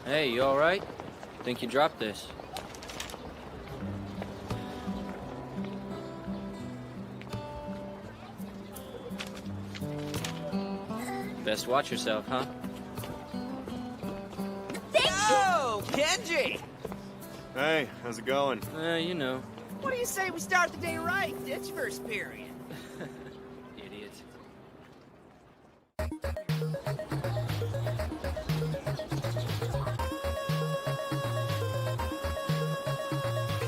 Hey, you alright? Think you dropped this? Best watch yourself, huh? Oh, Kenji! Hey, how's it going? You know. What do you say we start the day right? It's first period. Idiot.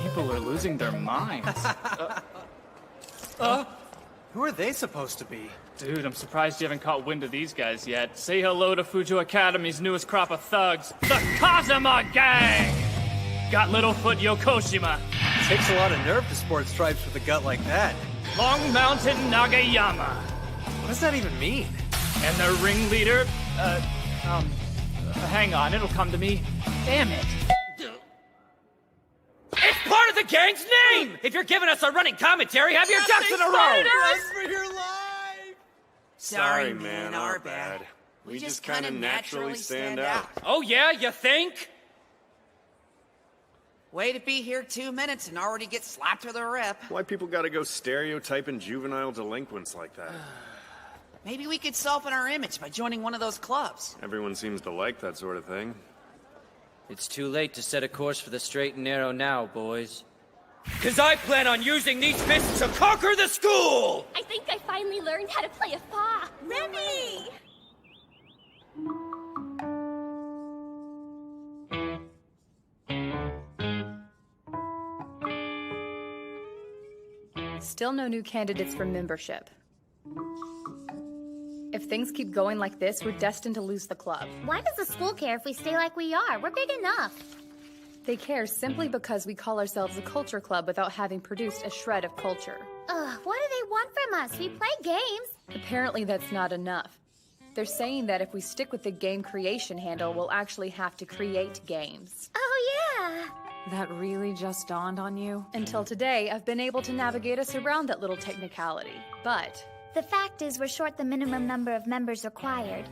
People are losing their minds. Who are they supposed to be? Dude, I'm surprised you haven't caught wind of these guys yet. Say hello to Fujo Academy's newest crop of thugs, the Kazuma Gang! Got Littlefoot Yokoshima, Takes a lot of nerve to sport stripes with a gut like that. Long Mountain Nagayama, What does that even mean? and their ringleader, hang on, it'll come to me. Damn it. It's part of the gang's name! If you're giving us a running commentary, have your ducks in a row! Run for your life! Sorry, man, our bad. We just kind of naturally stand out. Oh yeah, you think? Way to be here 2 minutes and already get slapped with a rip. Why people gotta go stereotyping juvenile delinquents like that? Maybe we could soften our image by joining one of those clubs. Everyone seems to like that sort of thing. It's too late to set a course for the straight and narrow now, boys. Cause I plan on using these fists to conquer the school! I think I finally learned how to play a fa. Remy! Still no new candidates for membership. If things keep going like this, we're destined to lose the club. Why does the school care if we stay like we are? We're big enough. They care simply because we call ourselves a culture club without having produced a shred of culture. Ugh, what do they want from us? We play games. Apparently that's not enough. They're saying that if we stick with the game creation handle, we'll actually have to create games. Oh, yeah. That really just dawned on you? Until today, I've been able to navigate us around that little technicality. But The fact is we're short the minimum number of members required.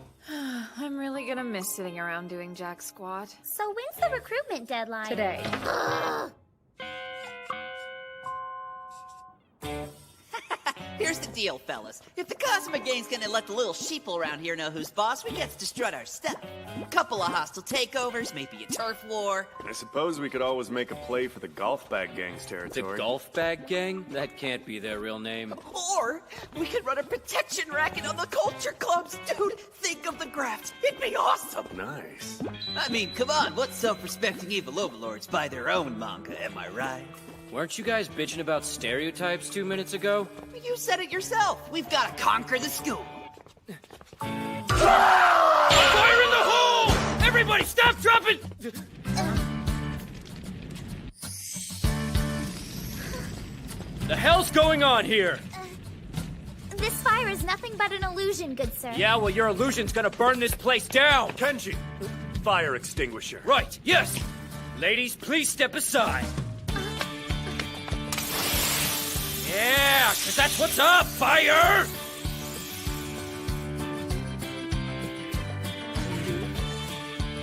I'm really gonna miss sitting around doing jack squat. So when's the recruitment deadline? today, Here's the deal, fellas. If the Cosmo Gang's gonna let the little sheeple around here know who's boss, we gets to strut our stuff. Couple of hostile takeovers, maybe a turf war. I suppose we could always make a play for the golf bag gang's The territory. Golf Bag Gang? That can't be their real name. Or we could run a protection racket on the culture clubs. Dude, think of the graft. It'd be awesome. Nice. I mean, come on, what self-respecting evil overlords buy their own manga, am I right? Weren't you guys bitching about stereotypes 2 minutes ago? You said it yourself. We've got to conquer the school. Fire in the hole! Everybody stop dropping! The hell's going on here? This fire is nothing but an illusion, good sir. Yeah, well, your illusion's gonna burn this place down! Kenji! Fire extinguisher. Right, yes! Ladies, please step aside. Yeah, 'cause that's what's up, fire!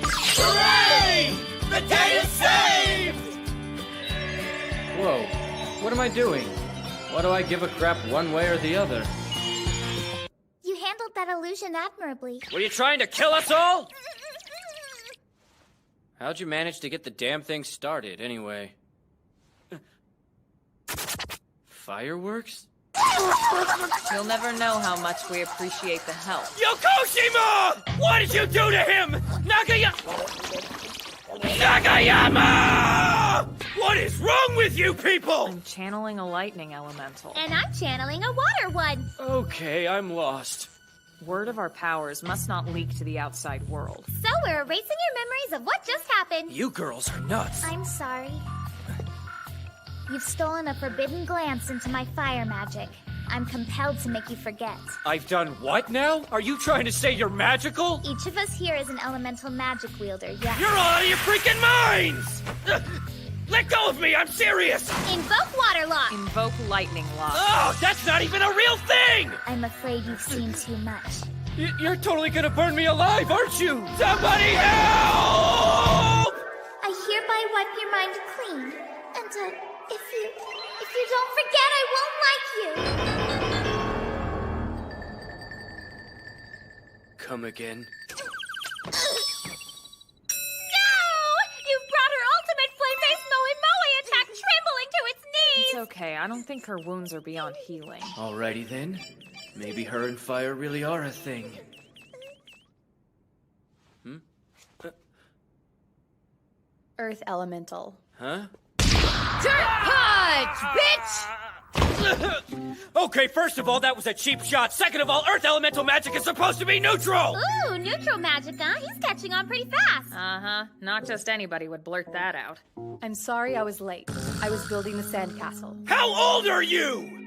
Hooray! The day is saved! Whoa, what am I doing? Why do I give a crap one way or the other? You handled that illusion admirably. Were you trying to kill us all? How'd you manage to get the damn thing started, anyway? Fireworks? You'll never know how much we appreciate the help. Yokoshima! What did you do to him? Nagayama! What is wrong with you people? I'm channeling a lightning elemental. And I'm channeling a water one. Okay, I'm lost. Word of our powers must not leak to the outside world. So we're erasing your memories of what just happened. You girls are nuts. I'm sorry. You've stolen a forbidden glance into my fire magic. I'm compelled to make you forget. I've done what now? Are you trying to say you're magical? Each of us here is an elemental magic wielder, yes. You're all out of your freaking minds! Let go of me, I'm serious! Invoke water lock! Invoke lightning lock. Oh, that's not even a real thing! I'm afraid you've seen too much. You're totally gonna burn me alive, aren't you? Somebody help! I hereby wipe your mind clean. And, if you don't forget, I won't like you. Come again. No! You brought her ultimate flame-based Moe Moe attack trembling to its knees! It's okay. I don't think her wounds are beyond healing. Alrighty then. Maybe her and fire really are a thing. Earth Elemental. Huh? Dirt punch, bitch! Okay, first of all, that was a cheap shot. Second of all, Earth Elemental magic is supposed to be neutral! Ooh, neutral magic, huh? He's catching on pretty fast. Uh-huh. Not just anybody would blurt that out. I'm sorry I was late. I was building the sandcastle, How old are you?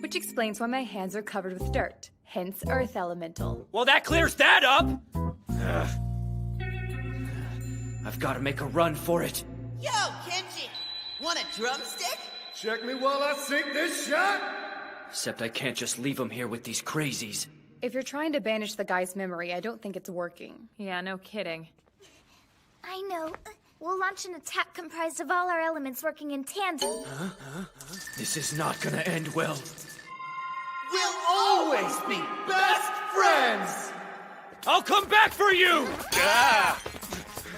which explains why my hands are covered with dirt, hence Earth Elemental. Well, that clears that up! Ugh. I've got to make a run for it. Yo, Kenji! Want a drumstick? Check me while I sink this shot! Except I can't just leave him here with these crazies. If you're trying to banish the guy's memory, I don't think it's working. Yeah, no kidding. I know. We'll launch an attack comprised of all our elements working in tandem. This is not gonna end well. We'll always be best friends! I'll come back for you!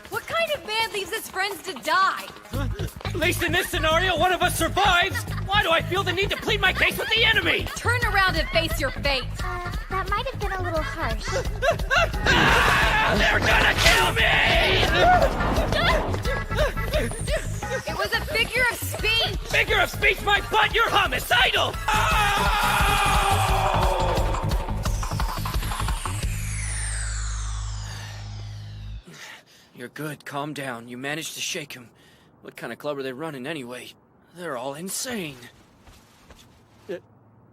What kind of man leaves his friends to die? At least in this scenario, one of us survives! Why do I feel the need to plead my case with the enemy? Turn around and face your fate. That might have been a little harsh. They're gonna kill me! It was a figure of speech. Figure of speech, my butt, you're homicidal! You're good, calm down. You managed to shake him. What kind of club are they running anyway? They're all insane.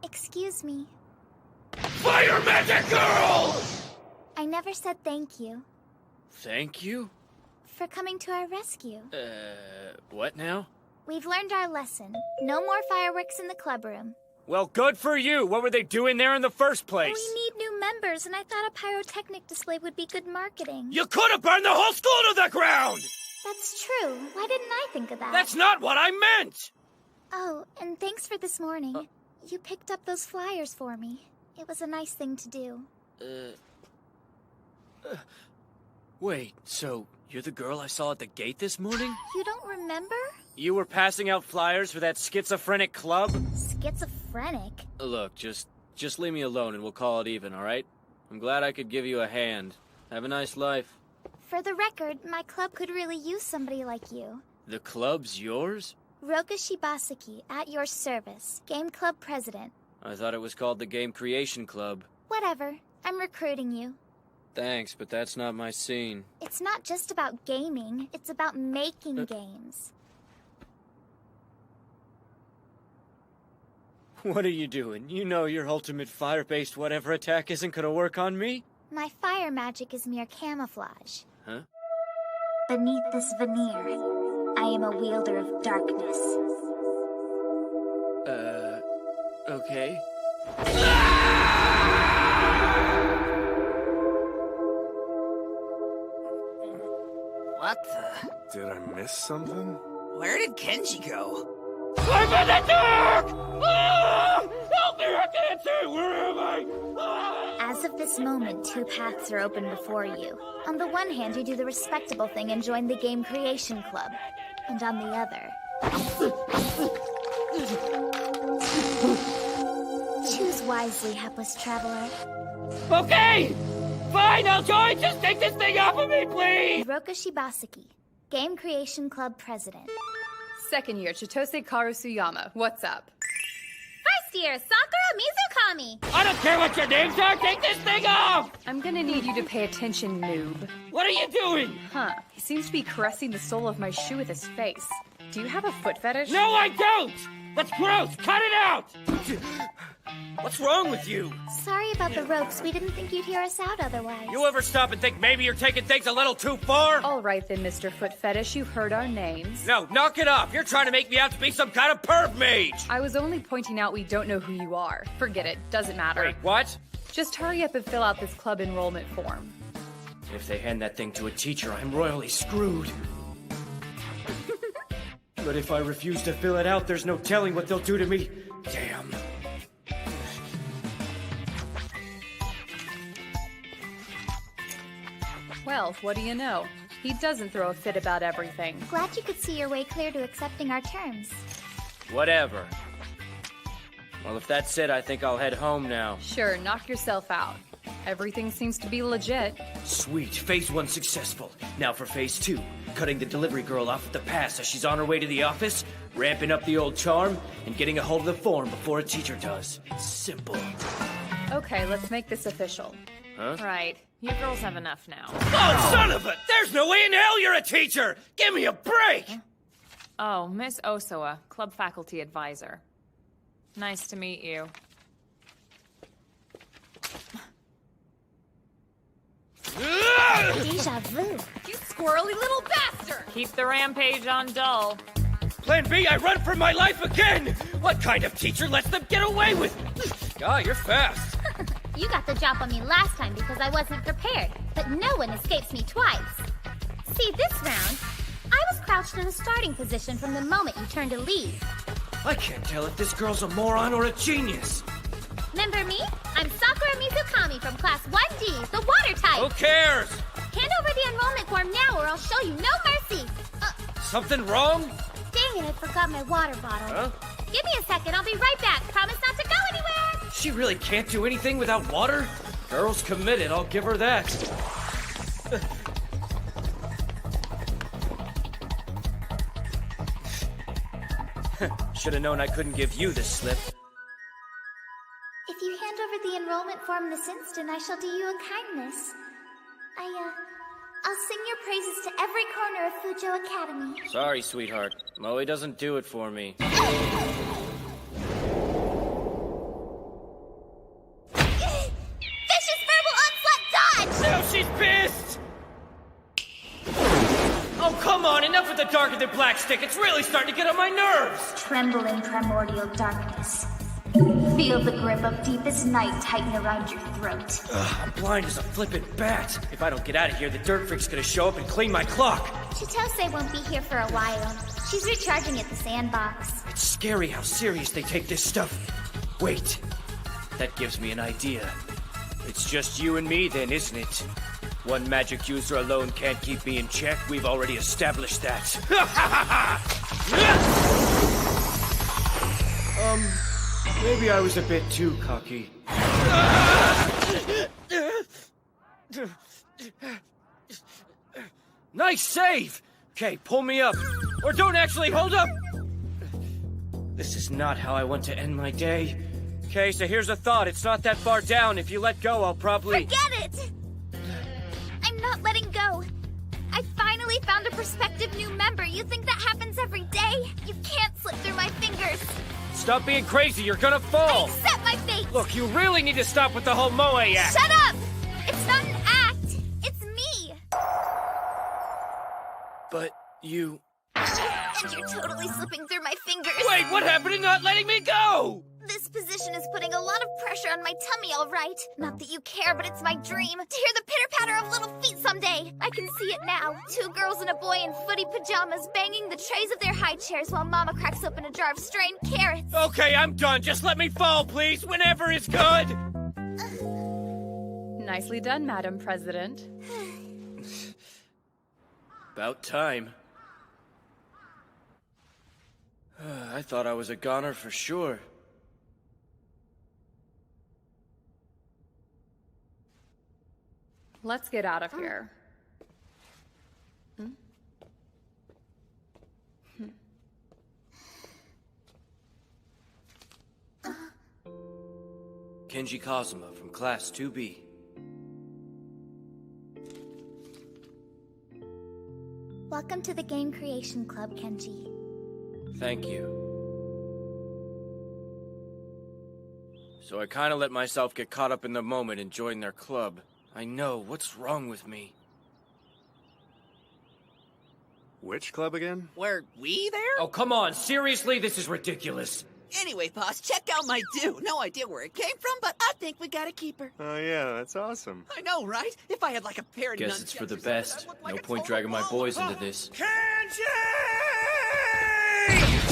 Excuse me. Fire magic girl! I never said thank you Thank you? for coming to our rescue. What now? We've learned our lesson. No more fireworks in the club room. Well, good for you. What were they doing there in the first place? We need new members, and I thought a pyrotechnic display would be good marketing. You could have burned the whole school to the ground! That's true. Why didn't I think of that? That's not what I meant! Oh, and thanks for this morning. You picked up those flyers for me. It was a nice thing to do. Wait, so you're the girl I saw at the gate this morning? You don't remember? You were passing out flyers for that schizophrenic club? Schizophrenic? Look, just leave me alone and we'll call it even, alright? I'm glad I could give you a hand. Have a nice life. For the record, my club could really use somebody like you. The club's yours? Roka Shibasaki, at your service. Game Club President. I thought it was called the Game Creation Club. Whatever. I'm recruiting you. Thanks, but that's not my scene. It's not just about gaming. It's about making games. What are you doing? You know your ultimate fire-based whatever attack isn't gonna work on me? My fire magic is mere camouflage. Huh? Beneath this veneer, I am a wielder of darkness. Okay. What the? Did I miss something? Where did Kenji go? I'm in the dark! Ah! Help me, I can't see! Where am I? Ah! As of this moment, two paths are open before you. On the one hand, you do the respectable thing and join the Game Creation Club. And on the other... Choose wisely, hapless traveler. Okay! Fine, I'll join! Just take this thing off of me, please! Roka Shibasaki, Game Creation Club President. Second year, Chitose Karusuyama. What's up? First year, Sakura Mizukami. I don't care what your names are! Take this thing off! I'm gonna need you to pay attention, noob. What are you doing? Huh. He seems to be caressing the sole of my shoe with his face. Do you have a foot fetish? No, I don't! That's gross! Cut it out! What's wrong with you? Sorry about the ropes. We didn't think you'd hear us out otherwise. You ever stop and think maybe you're taking things a little too far? All right then, Mr. Foot Fetish. You've heard our names. No, knock it off. You're trying to make me out to be some kind of perv mage. I was only pointing out we don't know who you are. Forget it. Doesn't matter. Wait, what? Just hurry up and fill out this club enrollment form. If they hand that thing to a teacher, I'm royally screwed. But if I refuse to fill it out, there's no telling what they'll do to me. Damn. Well, what do you know? He doesn't throw a fit about everything. Glad you could see your way clear to accepting our terms. Whatever. Well, if that's it, I think I'll head home now. Sure, knock yourself out. Everything seems to be legit. Sweet, phase 1 successful. Now for phase 2. Cutting the delivery girl off at the pass as she's on her way to the office, ramping up the old charm, and getting a hold of the form before a teacher does. It's simple. Okay, let's make this official. Huh? Right. You girls have enough now. Oh, son of a! There's no way in hell you're a teacher! Give me a break! Oh, Miss Osoa, club faculty advisor. Nice to meet you. Deja vu. You squirrely little bastard! Keep the rampage on dull. Plan B, I run for my life again! What kind of teacher lets them get away with it? God, you're fast. You got the drop on me last time because I wasn't prepared, but no one escapes me twice. See, this round, I was crouched in a starting position from the moment you turned to leave. I can't tell if this girl's a moron or a genius. Remember me? I'm Sakura Mizukami from Class 1D, the water type. Who cares? Hand over the enrollment form now or I'll show you no mercy. Something wrong? Dang it, I forgot my water bottle. Huh? Give me a second, I'll be right back. Promise not to go anywhere. She really can't do anything without water? Girl's committed, I'll give her that. Should've known I couldn't give you this slip. If you hand over the enrollment form this instant, I shall do you a kindness. I'll sing your praises to every corner of Fujo Academy. Sorry, sweetheart. Moe doesn't do it for me. Vicious verbal onslaught dodge! Now she's pissed! Oh, come on, enough with the darker than black stick. It's really starting to get on my nerves. Tremble in primordial darkness. Feel the grip of deepest night tighten around your throat. I'm blind as a flippin' bat. If I don't get out of here, the dirt freak's gonna show up and clean my clock. Chitose won't be here for a while. She's recharging at the sandbox. It's scary how serious they take this stuff. Wait, that gives me an idea. It's just you and me then, isn't it? One magic user alone can't keep me in check. We've already established that. Maybe I was a bit too cocky. Nice save! Okay, pull me up. Or don't actually hold up! This is not how I want to end my day. Okay, so here's a thought. It's not that far down. If you let go, I'll probably... Forget it! I'm not letting go. I finally found a prospective new member. You think that happens every day? You can't slip through my fingers. Stop being crazy, you're gonna fall! I accept my fate! Look, you really need to stop with the whole Moe act! Shut up! It's not an act! It's me! But you... And you're totally slipping through my fingers! Wait, what happened to not letting me go? This position is putting a lot of pressure on my tummy, all right. Not that you care, but it's my dream to hear the pitter-patter of little feet someday. I can see it now. 2 girls and a boy in footy pajamas banging the trays of their high chairs while Mama cracks open a jar of strained carrots. Okay, I'm done. Just let me fall, please. Whenever is good. Nicely done, Madam President. About time. I thought I was a goner for sure. Let's get out of here. Kenji Kazuma from Class 2B. Welcome to the Game Creation Club, Kenji. Thank you. So I kinda let myself get caught up in the moment and join their club. I know, what's wrong with me? Which club again? Were we there? Oh, come on, seriously? This is ridiculous. Anyway, boss, check out my do. No idea where it came from, but I think we gotta keep her. Oh, yeah, that's awesome. I know, right? If I had like a pair of Guess it's for the nunchucks or something, best. I'd look like No a point total dragging my baller. boys into this.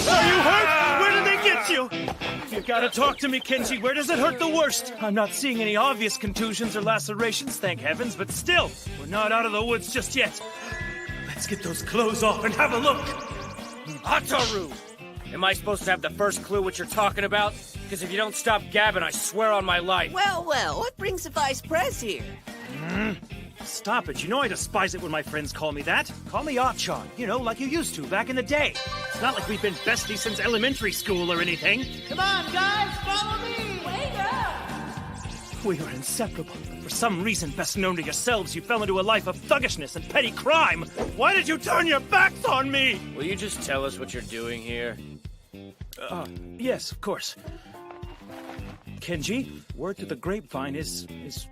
Are you hurt? Where did they get you? You gotta talk to me, Kenji. Where does it hurt the worst? I'm not seeing any obvious contusions or lacerations, thank heavens, but still, we're not out of the woods just yet. Let's get those clothes off and have a look. Ataru! Am I supposed to have the first clue what you're talking about? Because if you don't stop gabbing, I swear on my life. Well, what brings the vice pres here? Stop it. You know I despise it when my friends call me that. Call me Achan, you know, like you used to back in the day. It's not like we've been besties since elementary school or anything. Come on, guys, follow me! Wake up! We were inseparable. For some reason best known to yourselves, you fell into a life of thuggishness and petty crime. Why did you turn your backs on me? Will you just tell us what you're doing here? Yes, of course. Kenji, word to the grapevine is,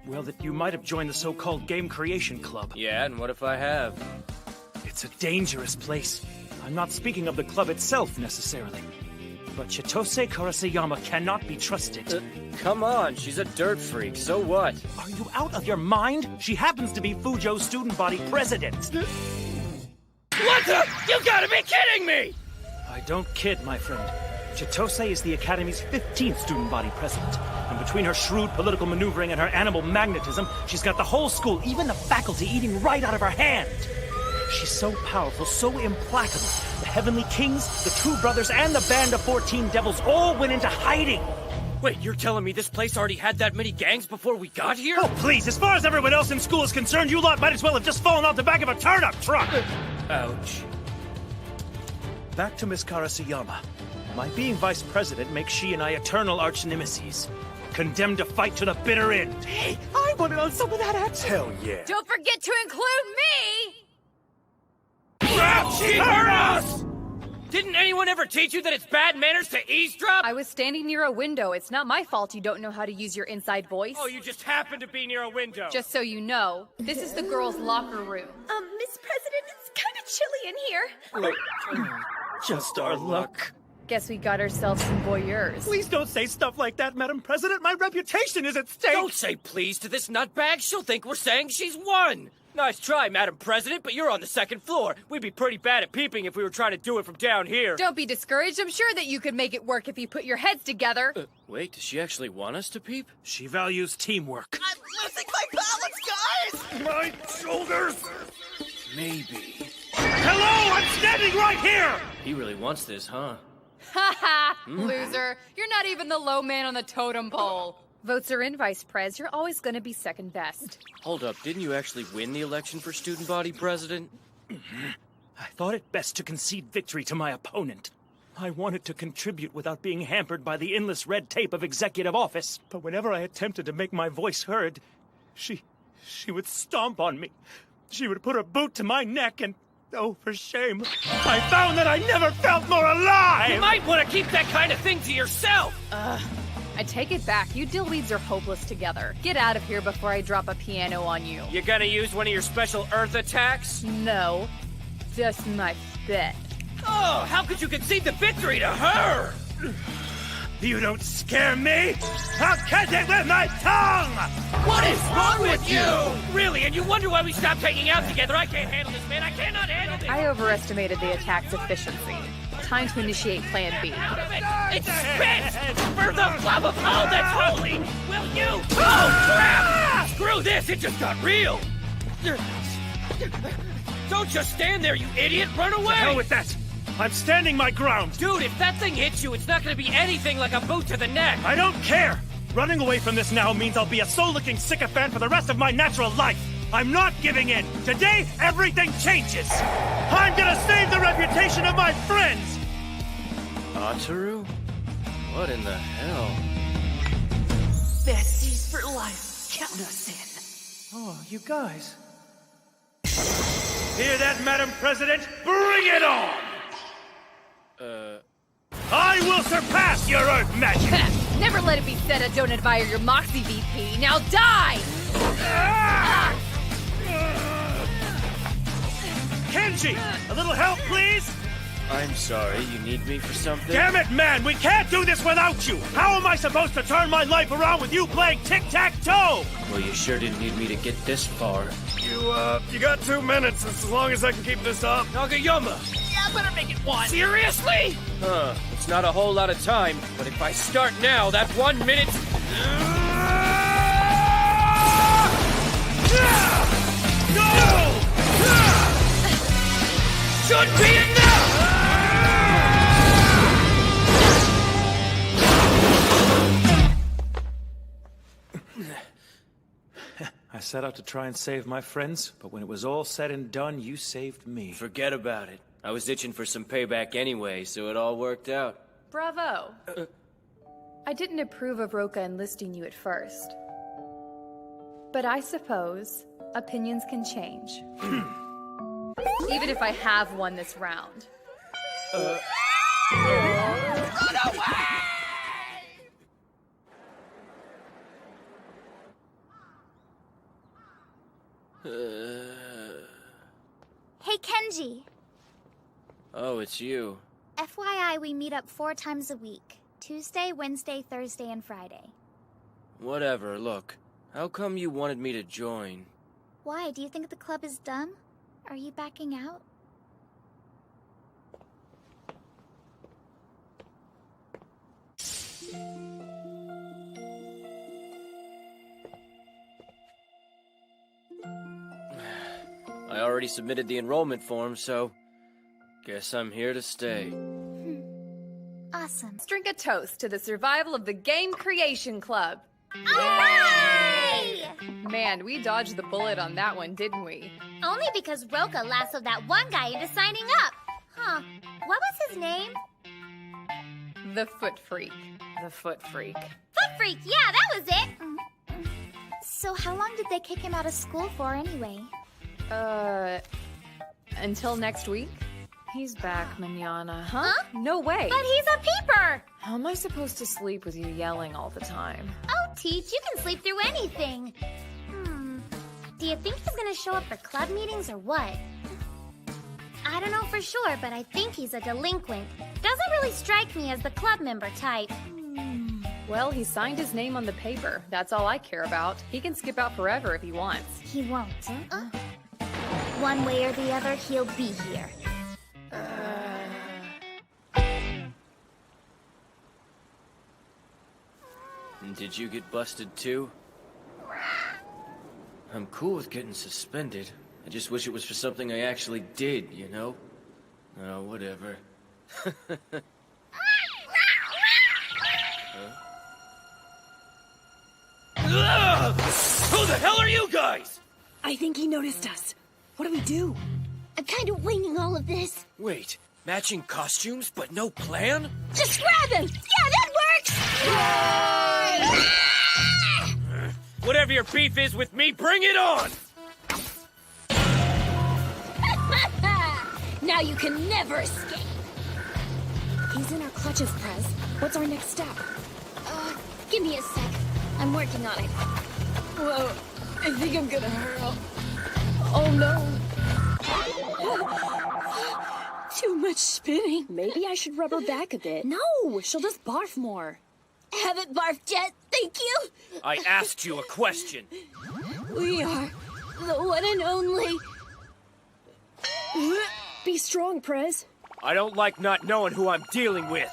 well, that you might have joined the so-called Game Creation Club. Yeah, and what if I have? It's a dangerous place. I'm not speaking of the club itself, necessarily. But Chitose Karasayama cannot be trusted. Come on, she's a dirt freak, so what? Are you out of your mind? She happens to be Fujo's student body president. What the? You gotta be kidding me! I don't kid, my friend. Chitose is the Academy's 15th student body president. And between her shrewd political maneuvering and her animal magnetism, she's got the whole school, even the faculty, eating right out of her hand. She's so powerful, so implacable. The Heavenly Kings, the Two Brothers, and the Band of 14 Devils all went into hiding. Wait, you're telling me this place already had that many gangs before we got here? Oh, please, as far as everyone else in school is concerned, you lot might as well have just fallen off the back of a turnip truck. Ouch. Back to Miss Karasayama. My being vice president makes she and I eternal arch-nemeses. Condemned to fight to the bitter end. Hey, I wanted on some of that action. Hell yeah. Don't forget to include me! She hurt us! Didn't anyone ever teach you that it's bad manners to eavesdrop? I was standing near a window. It's not my fault you don't know how to use your inside voice. Oh, you just happened to be near a window. Just so you know, this is the girls' locker room. Miss President, it's kind of chilly in here. Just our luck. Guess we got ourselves some voyeurs. Please don't say stuff like that, Madam President. My reputation is at stake. Don't say please to this nutbag. She'll think we're saying she's won. Nice try, Madam President, but you're on the second floor. We'd be pretty bad at peeping if we were trying to do it from down here. Don't be discouraged. I'm sure that you could make it work if you put your heads together. Wait, does she actually want us to peep? She values teamwork. I'm losing my balance, guys! My shoulders! Maybe. Hello, I'm standing right here! He really wants this, huh? Haha, loser. You're not even the low man on the totem pole. Votes are in, Vice Pres. You're always gonna be second best. Hold up, didn't you actually win the election for student body president? I thought it best to concede victory to my opponent. I wanted to contribute without being hampered by the endless red tape of executive office. But whenever I attempted to make my voice heard, she would stomp on me. She would put her boot to my neck and, oh, for shame, I found that I never felt more alive! You might want to keep that kind of thing to yourself! I take it back. You dillweeds are hopeless together. Get out of here before I drop a piano on you. You gonna use one of your special Earth attacks? No, just my spit. Oh, how could you concede the victory to her? You don't scare me! I'll catch it with my tongue! What is wrong with you? Really, and you wonder why we stopped hanging out together? I can't handle this, man. I cannot handle this. I overestimated the attack's efficiency. Time to initiate Plan B. It's spit! For the love of all that's holy! Will you? Oh, crap! Screw this, it just got real! Don't just stand there, you idiot! Run away! Hell with that! I'm standing my ground! Dude, if that thing hits you, it's not gonna be anything like a boot to the neck! I don't care! Running away from this now means I'll be a soul-licking sycophant for the rest of my natural life! I'm not giving in! Today, everything changes! I'm gonna save the reputation of my friends! Ataru? What in the hell? Besties for life. Count us in. Oh, you guys. Hear that, Madam President? Bring it on! I will surpass your Earth magic! Never let it be said I don't admire your moxie, VP. Now die! Kenji, a little help, please? I'm sorry, you need me for something? Damn it, man! We can't do this without you! How am I supposed to turn my life around with you playing tic-tac-toe? Well, you sure didn't need me to get this far. You got 2 minutes, as long as I can keep this up. Nagayama! Yeah, I better make it one. Seriously? It's not a whole lot of time, but if I start now, that 1 minute... Should be enough! I set out to try and save my friends, but when it was all said and done, you saved me. Forget about it. I was itching for some payback anyway, so it all worked out. Bravo. I didn't approve of Roka enlisting you at first. But I suppose opinions can change. Even if I have won this round. Hey, Kenji. Oh, it's you. FYI, we meet up 4 times a week. Tuesday, Wednesday, Thursday, and Friday. Whatever, look. How come you wanted me to join? Why? Do you think the club is dumb? Are you backing out? I already submitted the enrollment form, so... guess I'm here to stay. Awesome. Let's drink a toast to the survival of the Game Creation Club. Hooray! Man, we dodged the bullet on that one, didn't we? Only because Roka lassoed that one guy into signing up. Huh. What was his name? The Foot Freak. The Foot Freak. Foot Freak! Yeah, that was it! So how long did they kick him out of school for anyway? Until next week? He's back, manana. Huh? No way. But he's a peeper! How am I supposed to sleep with you yelling all the time? Oh, Teach, you can sleep through anything. Do you think he's gonna show up for club meetings or what? I don't know for sure, but I think he's a delinquent. Doesn't really strike me as the club member type. Well, he signed his name on the paper. That's all I care about. He can skip out forever if he wants. He won't. One way or the other, he'll be here. Did you get busted too? I'm cool with getting suspended. I just wish it was for something I actually did, you know? Oh, whatever. Who the hell are you guys? I think he noticed us. What do we do? I'm kind of winging all of this. Wait, matching costumes but no plan? Just grab him! Yeah, that works! Whatever your beef is with me, bring it on! Now you can never escape. He's in our clutches, Prez. What's our next step? Give me a sec. I'm working on it. Whoa, I think I'm gonna hurl. Oh no. Too much spinning. Maybe I should rub her back a bit. No, she'll just barf more. Haven't barfed yet, thank you. I asked you a question. We are the one and only. Be strong, Prez. I don't like not knowing who I'm dealing with.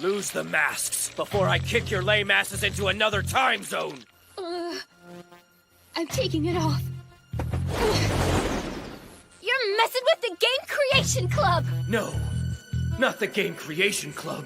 Lose the masks before I kick your lame asses into another time zone. I'm taking it off. You're messing with the Game Creation Club. No, not the Game Creation Club.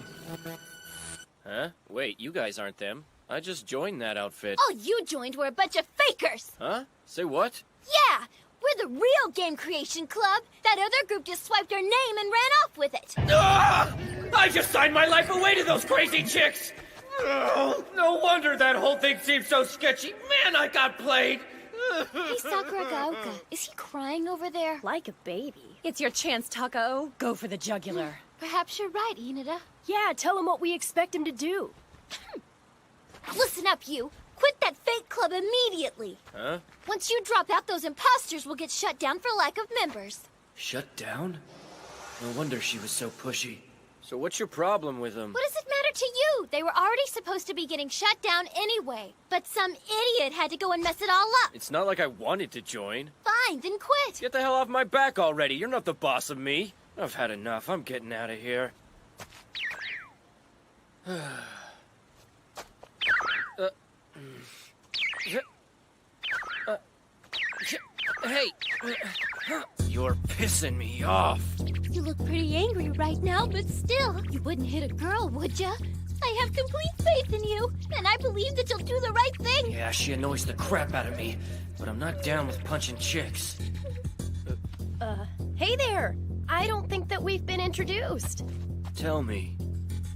Huh? Wait, you guys aren't them. I just joined that outfit. All you joined were a bunch of fakers. Huh? Say what? Yeah, we're the real Game Creation Club. That other group just swiped our name and ran off with it. Ah! I just signed my life away to those crazy chicks! Oh, no wonder that whole thing seemed so sketchy. Man, I got played! Hey, Sakura Gaoka, is he crying over there? Like a baby. It's your chance, Takao. Go for the jugular. Perhaps you're right, Inada. Yeah, tell him what we expect him to do. Listen up, you. Quit that fake club immediately. Huh? Once you drop out, those imposters will get shut down for lack of members. Shut down? No wonder she was so pushy. So what's your problem with them? What does it matter to you? They were already supposed to be getting shut down anyway. But some idiot had to go and mess it all up. It's not like I wanted to join. Fine, then quit. Get the hell off my back already. You're not the boss of me. I've had enough. I'm getting out of here. Hey! You're pissing me off. You look pretty angry right now, but still, you wouldn't hit a girl, would ya? I have complete faith in you, and I believe that you'll do the right thing. Yeah, she annoys the crap out of me, but I'm not down with punching chicks. Hey there! I don't think that we've been introduced. Tell me,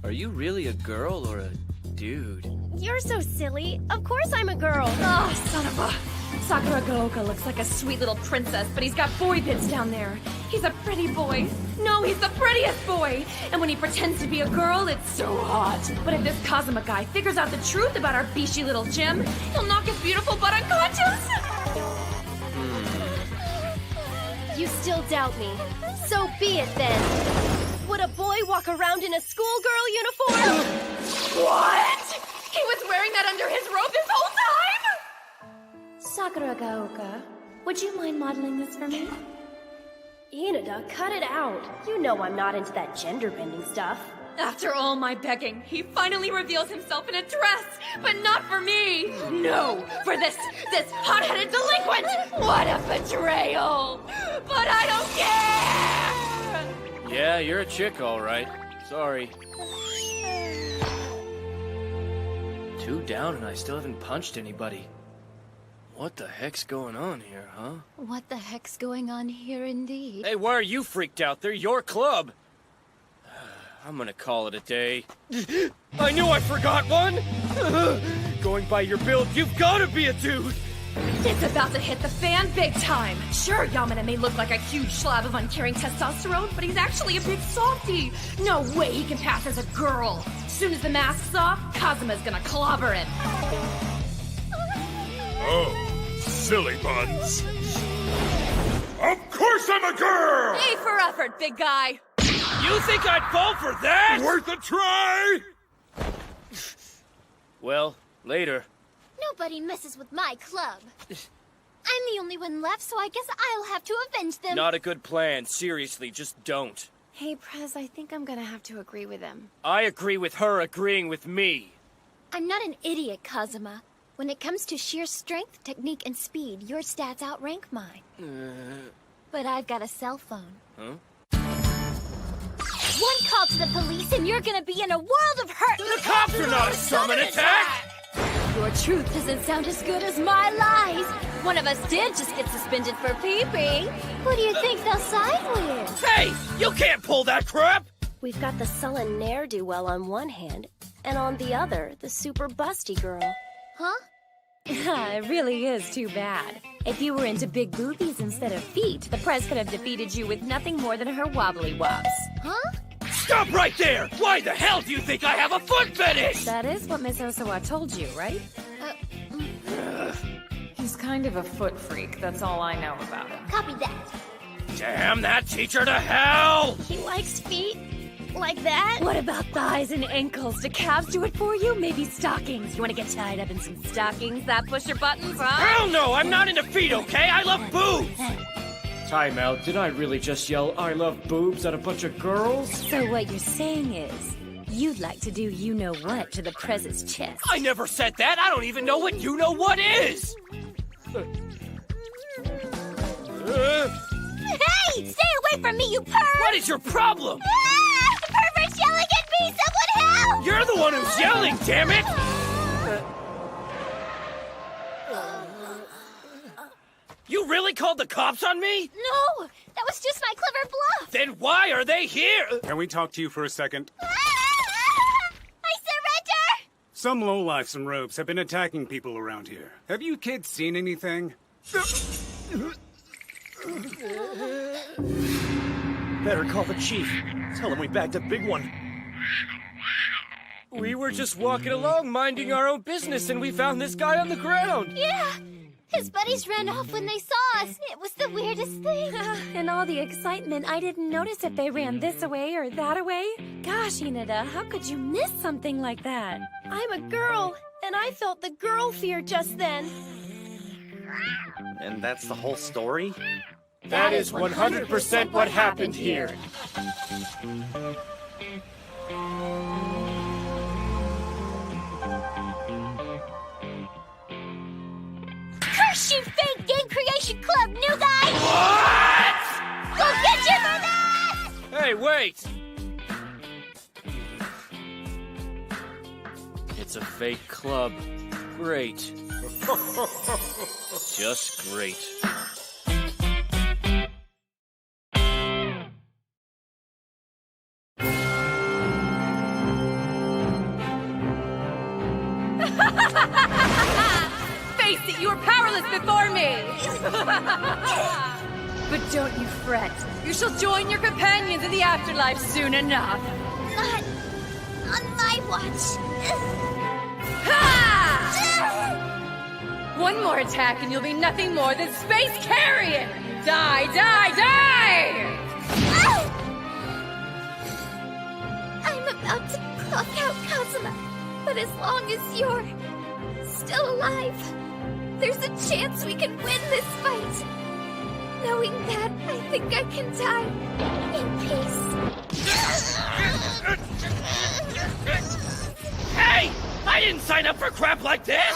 are you really a girl or a dude? You're so silly. Of course I'm a girl. Oh, son of a... Sakura Gaoka looks like a sweet little princess, but he's got boy bits down there. He's a pretty boy. No, he's the prettiest boy. And when he pretends to be a girl, it's so hot. But if this Kazuma guy figures out the truth about our bishy little gem, he'll knock his beautiful butt unconscious. You still doubt me. So be it then. Would a boy walk around in a schoolgirl uniform? What? He was wearing that under his robe this whole time? Sakura Gaoka, would you mind modeling this for me? Inada, cut it out. You know I'm not into that gender-bending stuff. After all my begging, he finally reveals himself in a dress, but not for me. No, for this hot-headed delinquent. What a betrayal! But I don't care! Yeah, you're a chick, all right. Sorry. 2 down and I still haven't punched anybody. What the heck's going on here, huh? What the heck's going on here indeed? Hey, why are you freaked out? They're your club. I'm gonna call it a day. I knew I forgot one! Going by your build, you've gotta be a dude! It's about to hit the fan big time. Sure, Yamana may look like a huge slab of uncaring testosterone, but he's actually a big softie. No way he can pass as a girl. As soon as the mask's off, Kazuma's gonna clobber him. Oh, silly buns. Of course I'm a girl! A for effort, big guy. You think I'd fall for that? Worth a try? Well, later. Nobody messes with my club. I'm the only one left, so I guess I'll have to avenge them. Not a good plan. Seriously, just don't. Hey, Prez, I think I'm gonna have to agree with him. I agree with her agreeing with me. I'm not an idiot, Kazuma. When it comes to sheer strength, technique, and speed, your stats outrank mine. But I've got a cell phone. Huh? One call to the police and you're gonna be in a world of hurt! The cops are not a summon attack! Your truth doesn't sound as good as my lies. One of us did just get suspended for pee-pee. Who do you think they'll side with? Hey! You can't pull that crap! We've got the sullen ne'er-do-well on one hand, and on the other, the super busty girl. Huh? It really is too bad. If you were into big boobies instead of feet, the Prez could have defeated you with nothing more than her wobbly wobs. Huh? Stop right there! Why the hell do you think I have a foot fetish? That is what Miss Osawa told you, right? He's kind of a foot freak, that's all I know about him. Copy that. Damn that teacher to hell! He likes feet? Like that? What about thighs and ankles? Do calves do it for you? Maybe stockings. You want to get tied up in some stockings that push your buttons, huh? Hell no! I'm not into feet, okay? I love boobs! Time out. Did I really just yell, I love boobs at a bunch of girls? So what you're saying is, you'd like to do you-know-what to the Prez's chest. I never said that! I don't even know what you-know-what is! Hey! Stay away from me, you perv! What is your problem? Ah! The pervert's yelling at me! Someone help! You're the one who's yelling, damn it! You really called the cops on me? No! That was just my clever bluff! Then why are they here? Can we talk to you for a second? I surrender! Some lowlifes in robes have been attacking people around here. Have you kids seen anything? Better call the chief. Tell him we bagged a big one. We were just walking along, minding our own business, and we found this guy on the ground. Yeah! His buddies ran off when they saw us. It was the weirdest thing. In all the excitement, I didn't notice if they ran this away or that away. Gosh, Inada, how could you miss something like that? I'm a girl, and I felt the girl fear just then. And that's the whole story? That is 100% what happened here. Curse you, fake game creation club, new guy! What? We'll get you for that! Hey, wait! It's a fake club. Great. Just great. Face it, you were powerless before me! But don't you fret. You shall join your companions in the afterlife soon enough. Not on my watch. Ha! One more attack and you'll be nothing more than Space Carrion! Die, die, die! I'm about to clock out Kazuma, but as long as you're still alive, there's a chance we can win this fight. Knowing that, I think I can die in peace. Hey! I didn't sign up for crap like this!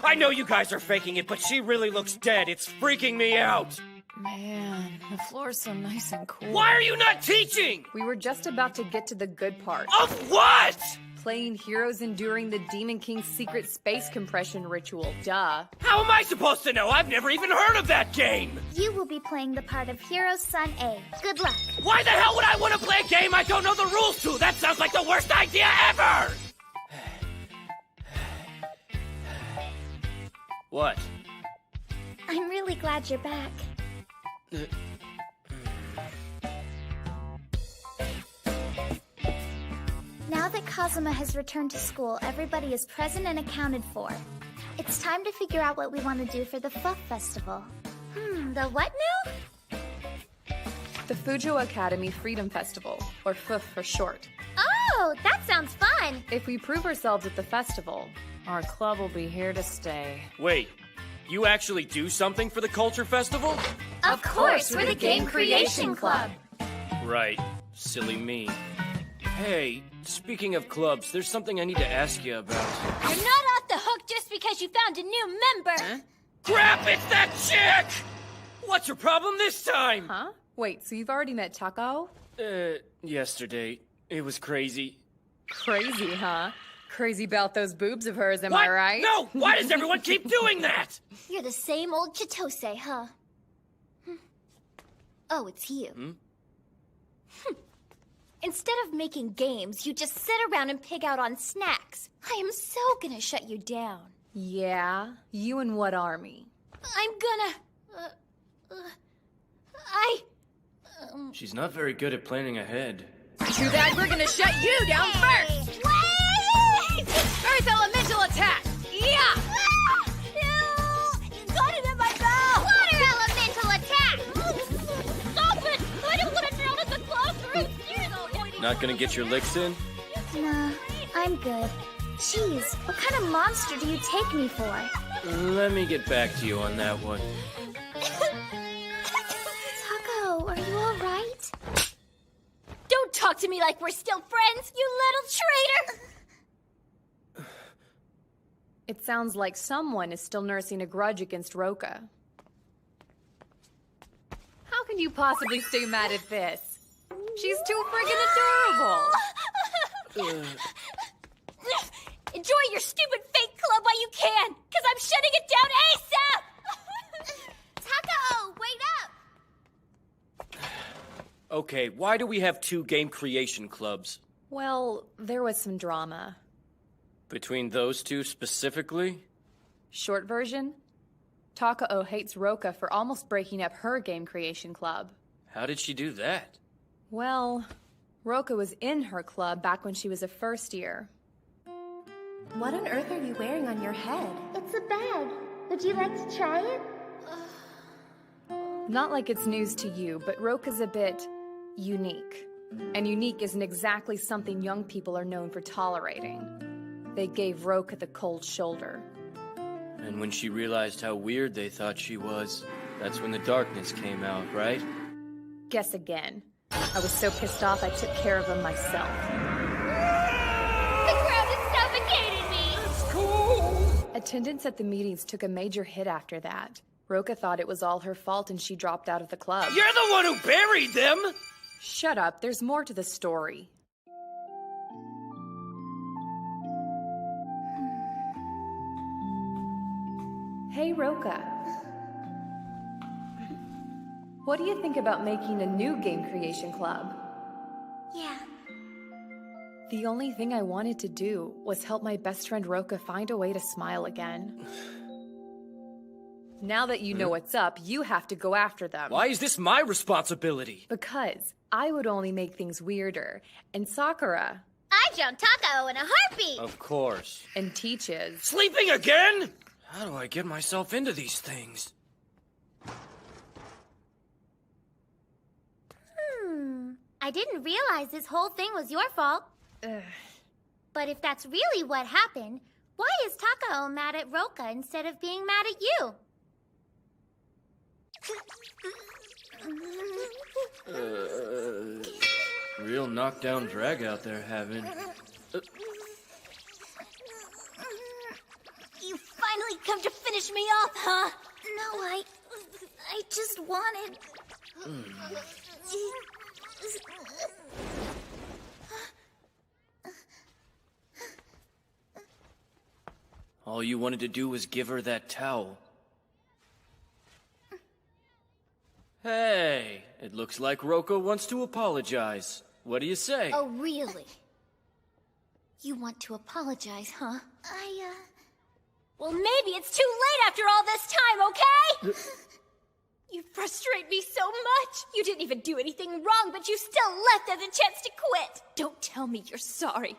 I know you guys are faking it, but she really looks dead. It's freaking me out. Man, the floor's so nice and cool. Why are you not teaching? We were just about to get to the good part. Of what? Playing heroes enduring the Demon King's secret space compression ritual. Duh. How am I supposed to know? I've never even heard of that game! You will be playing the part of Hero Son A. Good luck. Why the hell would I want to play a game I don't know the rules to? That sounds like the worst idea ever! What? I'm really glad you're back. Now that Kazuma has returned to school, everybody is present and accounted for. It's time to figure out what we want to do for the Fuff Festival. The what now? The Fujo Academy Freedom Festival, or FUF for short. Oh, that sounds fun! If we prove ourselves at the festival, Our club will be here to stay. Wait, you actually do something for the Culture Festival? Of course, we're the Game Creation Club. Right. Silly me. Hey, speaking of clubs, there's something I need to ask you about. You're not off the hook just because you found a new member! Huh? Crap, it's that chick! What's your problem this time? Huh? Wait, so you've already met Taco? Yesterday. It was crazy. Crazy, huh? Crazy about those boobs of hers, am What? I right? No! Why does everyone keep doing that? You're the same old Chitose, huh? Oh, it's you. Instead of making games, you just sit around and pig out on snacks. I am so gonna shut you down. Yeah? You and what army? I'm gonna... She's not very good at planning ahead. Too bad we're gonna shut you down first! Wait! Earth Elemental Attack! Yeah! No! You got it in my mouth! Water Elemental Attack! Stop it! I don't want to drown in the classroom! Not gonna get your licks in? Nah, I'm good. Jeez, what kind of monster do you take me for? Let me get back to you on that one. Taco, are you alright? Don't talk to me like we're still friends, you little traitor! It sounds like someone is still nursing a grudge against Roka. How can you possibly stay mad at this? She's too friggin' adorable! Enjoy your stupid fake club while you can, because I'm shutting it down ASAP! Taco, wait up! Okay, why do we have two game creation clubs? Well, there was some drama. Between those two specifically? Short version? Takao hates Roka for almost breaking up her game creation club. How did she do that? Well, Roka was in her club back when she was a first year. What on earth are you wearing on your head? It's a bag. Would you like to try it? Not like it's news to you, but Roka's a bit unique. And unique isn't exactly something young people are known for tolerating. They gave Roka the cold shoulder. And when she realized how weird they thought she was, that's when the darkness came out, right? Guess again. I was so pissed off I took care of him myself. The crowd is suffocating me! It's cool! Attendance at the meetings took a major hit after that. Roka thought it was all her fault and she dropped out of the club. You're the one who buried them! Shut up, there's more to the story. Hey, Roka. What do you think about making a new game creation club? Yeah. The only thing I wanted to do was help my best friend Roka find a way to smile again. Now that you know what's up, you have to go after them. Why is this my responsibility? Because I would only make things weirder, and Sakura... I jump Taco in a heartbeat! Of course. And teaches... Sleeping again? How do I get myself into these things? I didn't realize this whole thing was your fault. But if that's really what happened, why is Takao mad at Roka instead of being mad at you? Real knockdown drag out there having. You finally come to finish me off, huh? No, I just wanted... All you wanted to do was give her that towel. Hey, it looks like Roka wants to apologize. What do you say? Oh, really? You want to apologize, huh? Well, maybe it's too late after all this time, okay? You frustrate me so much. You didn't even do anything wrong, but you still left as a chance to quit. Don't tell me you're sorry.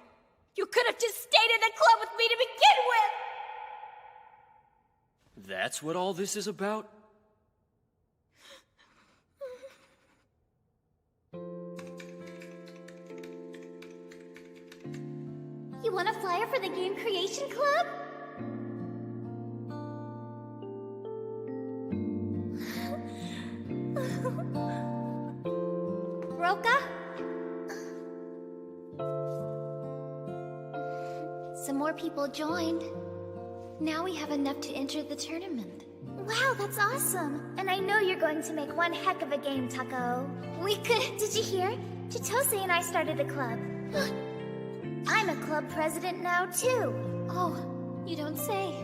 You could have just stayed in the club with me to begin with. That's what all this is about? You want a flyer for the Game Creation Club? Roka? Some more people joined. Now we have enough to enter the tournament. Wow, that's awesome. And I know you're going to make one heck of a game, Taco. Did you hear? Chitose and I started a club. I'm a club president now, too. Oh, you don't say.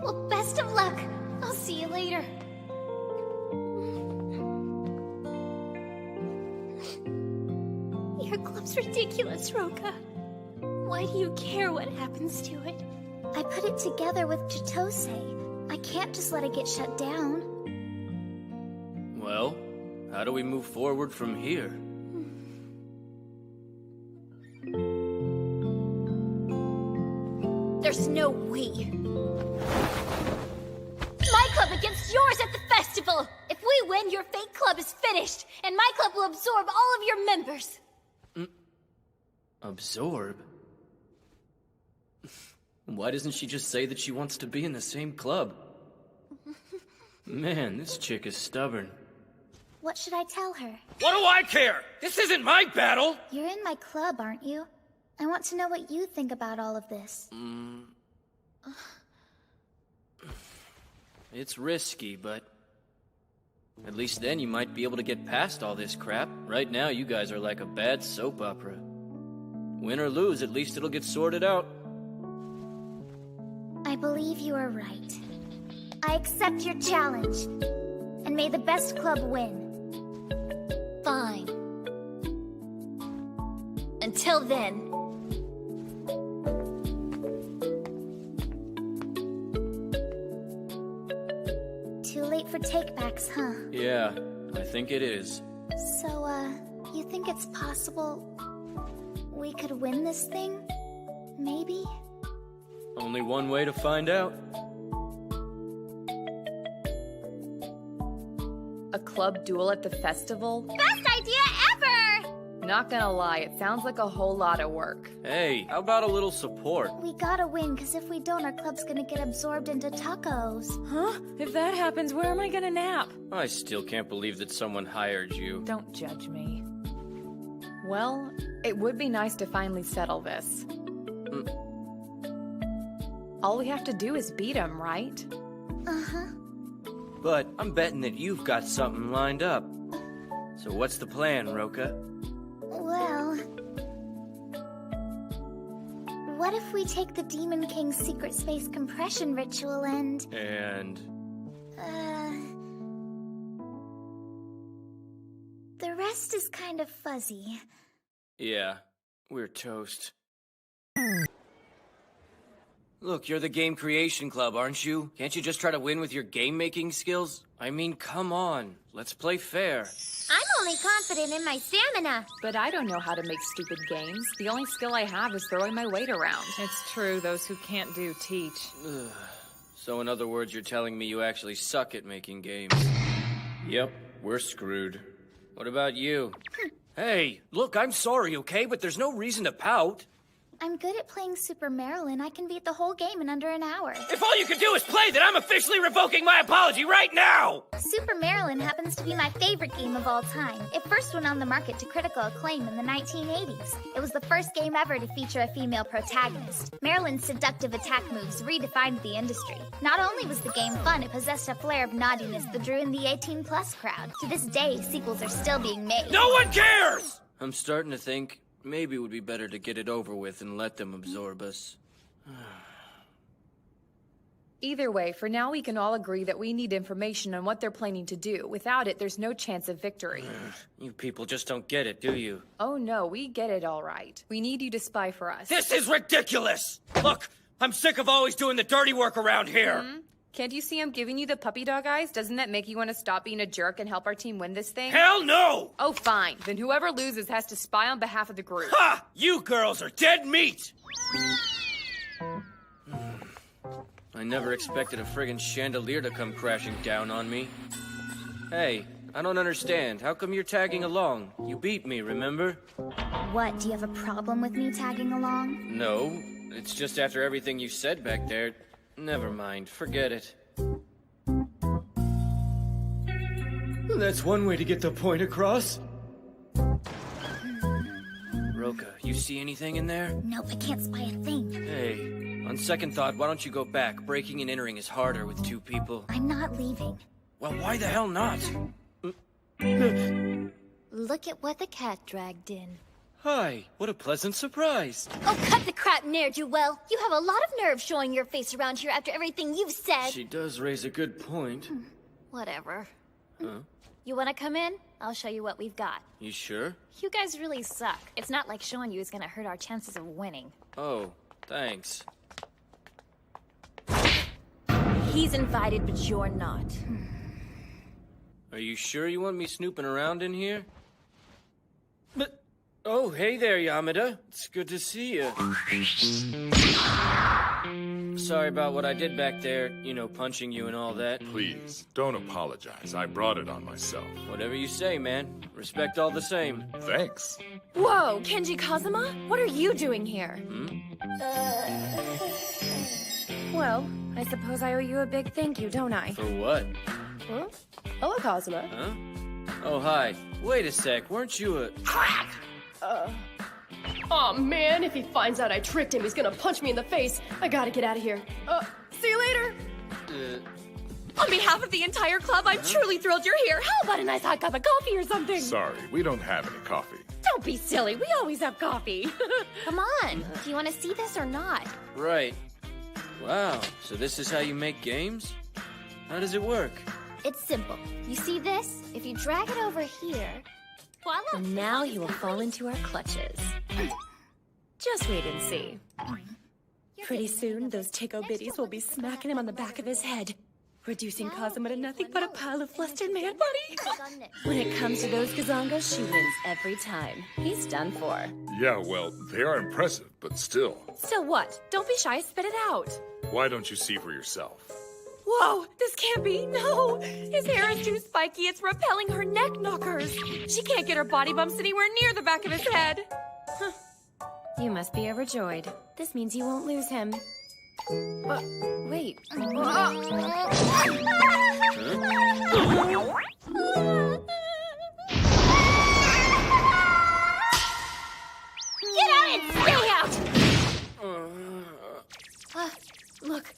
Well, best of luck. I'll see you later. Your club's ridiculous, Roka. Why do you care what happens to it? I put it together with Chitose. I can't just let it get shut down. Well, how do we move forward from here? There's no way. My club against yours at the festival! If we win, your fake club is finished, and my club will absorb all of your members. Absorb? Why doesn't she just say that she wants to be in the same club? Man, this chick is stubborn. What should I tell her? What do I care? This isn't my battle! You're in my club, aren't you? I want to know what you think about all of this. It's risky, but at least then you might be able to get past all this crap. Right now, you guys are like a bad soap opera. Win or lose, at least it'll get sorted out. I believe you are right. I accept your challenge. And may the best club win. Fine. Until then... Too late for takebacks, huh? Yeah, I think it is. So, you think it's possible we could win this thing? Maybe? Only one way to find out. A club duel at the festival? Best idea ever! Not gonna lie, it sounds like a whole lot of work. Hey, how about a little support? We gotta win, because if we don't, our club's gonna get absorbed into tacos. Huh? If that happens, where am I gonna nap? I still can't believe that someone hired you. Don't judge me. Well, it would be nice to finally settle this. All we have to do is beat him, right? Uh-huh. But I'm betting that you've got something lined up. So what's the plan, Roka? Well... what if we take the Demon King's secret space compression ritual and... the rest is kind of fuzzy. Yeah, we're toast. Look, you're the Game Creation Club, aren't you? Can't you just try to win with your game-making skills? I mean, come on. Let's play fair. I'm only confident in my stamina. But I don't know how to make stupid games. The only skill I have is throwing my weight around. It's true, those who can't do teach. So in other words, you're telling me you actually suck at making games. Yep, we're screwed. What about you? Hey, look, I'm sorry, okay? But there's no reason to pout. I'm good at playing Super Marilyn. I can beat the whole game in under an hour. If all you can do is play, then I'm officially revoking my apology right now! Super Marilyn happens to be my favorite game of all time. It first went on the market to critical acclaim in the 1980s. It was the first game ever to feature a female protagonist. Marilyn's seductive attack moves redefined the industry. Not only was the game fun, it possessed a flair of naughtiness that drew in the 18-plus crowd. To this day, sequels are still being made. No one cares! I'm starting to think maybe it would be better to get it over with and let them absorb us. Either way, for now we can all agree that we need information on what they're planning to do. Without it, there's no chance of victory. You people just don't get it, do you? Oh no, we get it all right. We need you to spy for us. This is ridiculous! Look, I'm sick of always doing the dirty work around here! Can't you see I'm giving you the puppy dog eyes? Doesn't that make you want to stop being a jerk and help our team win this thing? Hell no! Oh, fine. Then whoever loses has to spy on behalf of the group. Ha! You girls are dead meat! I never expected a friggin' chandelier to come crashing down on me. Hey, I don't understand. How come you're tagging along? You beat me, remember? What, do you have a problem with me tagging along? No, it's just after everything you said back there. Never mind, forget it. That's one way to get the point across. Roka, you see anything in there? Nope, I can't spy a thing. Hey, on second thought, why don't you go back? Breaking and entering is harder with two people. I'm not leaving. Well, why the hell not? Look at what the cat dragged in. Hi, what a pleasant surprise. Oh, cut the crap, ne'er-do-well. You have a lot of nerve showing your face around here after everything you've said. She does raise a good point. Whatever. Huh? You wanna come in? I'll show you what we've got. You sure? You guys really suck. It's not like showing you is gonna hurt our chances of winning. Oh, thanks. He's invited, but you're not. Are you sure you want me snooping around in here? But... oh, hey there, Yamada. It's good to see you. Sorry about what I did back there. You know, punching you and all that. Please, don't apologize. I brought it on myself. Whatever you say, man. Respect all the same. Thanks. Whoa, Kenji Kazuma? What are you doing here? Well, I suppose I owe you a big thank you, don't I? For what? Huh? Hello, Kazuma. Huh? Oh, hi. Wait a sec. Weren't you a... Aw, man, if he finds out I tricked him, he's gonna punch me in the face. I gotta get out of here. See you later. On behalf of the entire club, I'm truly thrilled you're here. How about a nice hot cup of coffee or something? Sorry, we don't have any coffee. Don't be silly. We always have coffee. Come on. Do you want to see this or not? Right. Wow. So this is how you make games? How does it work? It's simple. You see this? If you drag it over here... voila! And now you will fall into our clutches. Just wait and see. Pretty soon, those Tico biddies will be smacking him on the back of his head, reducing Kazuma to nothing but a pile of flustered man body. When it comes to those gazongas, she wins every time. He's done for. Yeah, well, they are impressive, but still. Still what? Don't be shy, spit it out. Why don't you see for yourself? Whoa, this can't be. No! His hair is too spiky. It's repelling her neck knockers. She can't get her body bumps anywhere near the back of his head. Huh. You must be overjoyed. This means you won't lose him. Wait. Get out and stay out! Look,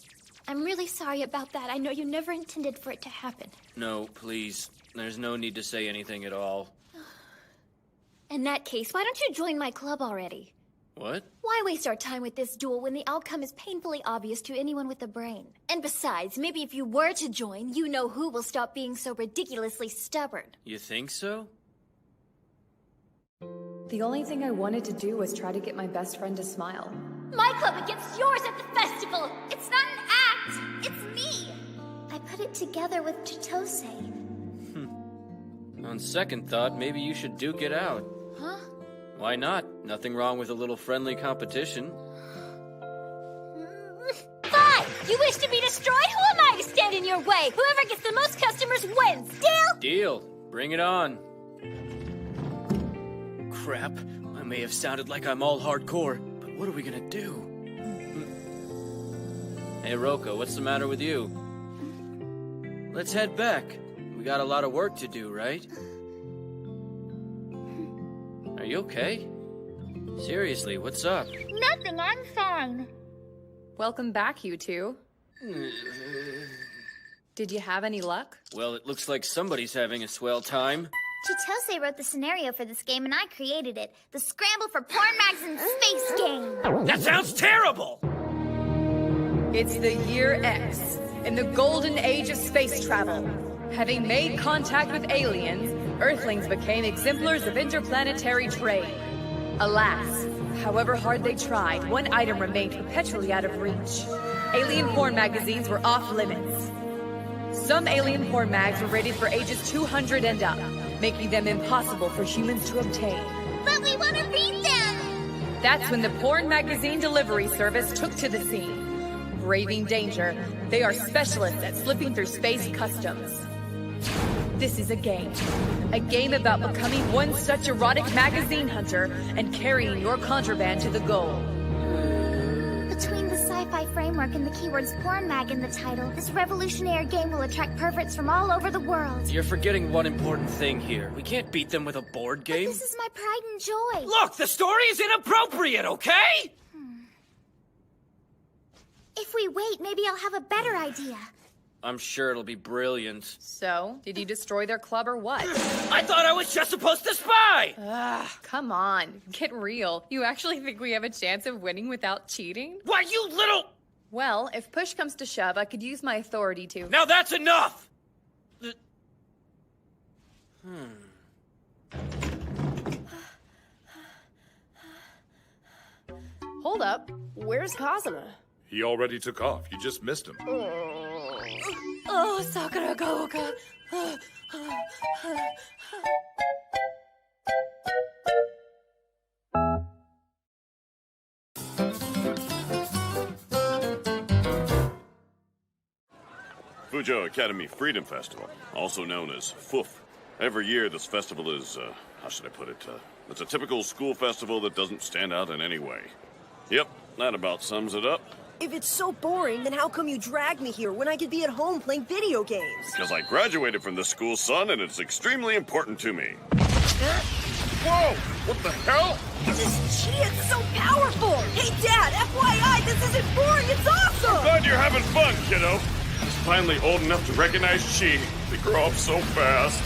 I'm really sorry about that. I know you never intended for it to happen. No, please. There's no need to say anything at all. In that case, why don't you join my club already? What? Why waste our time with this duel when the outcome is painfully obvious to anyone with a brain? And besides, maybe if you were to join, you know who will stop being so ridiculously stubborn. You think so? The only thing I wanted to do was try to get my best friend to smile. My club against yours at the festival! It's not an act! It's me! I put it together with Chitose. On second thought, maybe you should duke it out. Huh? Why not? Nothing wrong with a little friendly competition. Fine! You wish to be destroyed? Who am I to stand in your way? Whoever gets the most customers wins! Deal? Deal. Bring it on. Crap. I may have sounded like I'm all hardcore, but what are we gonna do? Hey, Roko, what's the matter with you? Let's head back. We got a lot of work to do, right? Are you okay? Seriously, what's up? Nothing, I'm fine. Welcome back, you two. Did you have any luck? Well, it looks like somebody's having a swell time. Chitose wrote the scenario for this game and I created it. The Scramble for Porn Mags in Space game. That sounds terrible! It's the Year X, in the golden age of space travel. Having made contact with aliens, Earthlings became exemplars of interplanetary trade. Alas, however hard they tried, one item remained perpetually out of reach. Alien porn magazines were off limits. Some alien porn mags were rated for ages 200 and up, making them impossible for humans to obtain. But we want to beat them! That's when the Porn Magazine Delivery Service took to the scene. Braving danger, they are specialists at slipping through space customs. This is a game about becoming one such erotic magazine hunter and carrying your contraband to the goal. Between the sci-fi framework and the keywords porn mag in the title, this revolutionary game will attract perverts from all over the world. You're forgetting one important thing here. We can't beat them with a board game. But this is my pride and joy. Look, the story is inappropriate, okay? If we wait, maybe I'll have a better idea. I'm sure it'll be brilliant. So, did you destroy their club or what? I thought I was just supposed to spy! Come on, get real. You actually think we have a chance of winning without cheating? Why, you little... Well, if push comes to shove, I could use my authority to... Now that's enough! Hold up. Where's Kazuma? He already took off. You just missed him. Oh, Sakura Gaoka. Fujo Academy Freedom Festival, also known as FUF. Every year this festival is, how should I put it? It's a typical school festival that doesn't stand out in any way. Yep, that about sums it up. If it's so boring, then how come you dragged me here when I could be at home playing video games? Because I graduated from this school, son, and it's extremely important to me. Whoa! What the hell? This chi is so powerful! Hey, Dad, FYI, this isn't boring, it's awesome! I'm glad you're having fun, kiddo. He's finally old enough to recognize chi. They grow up so fast.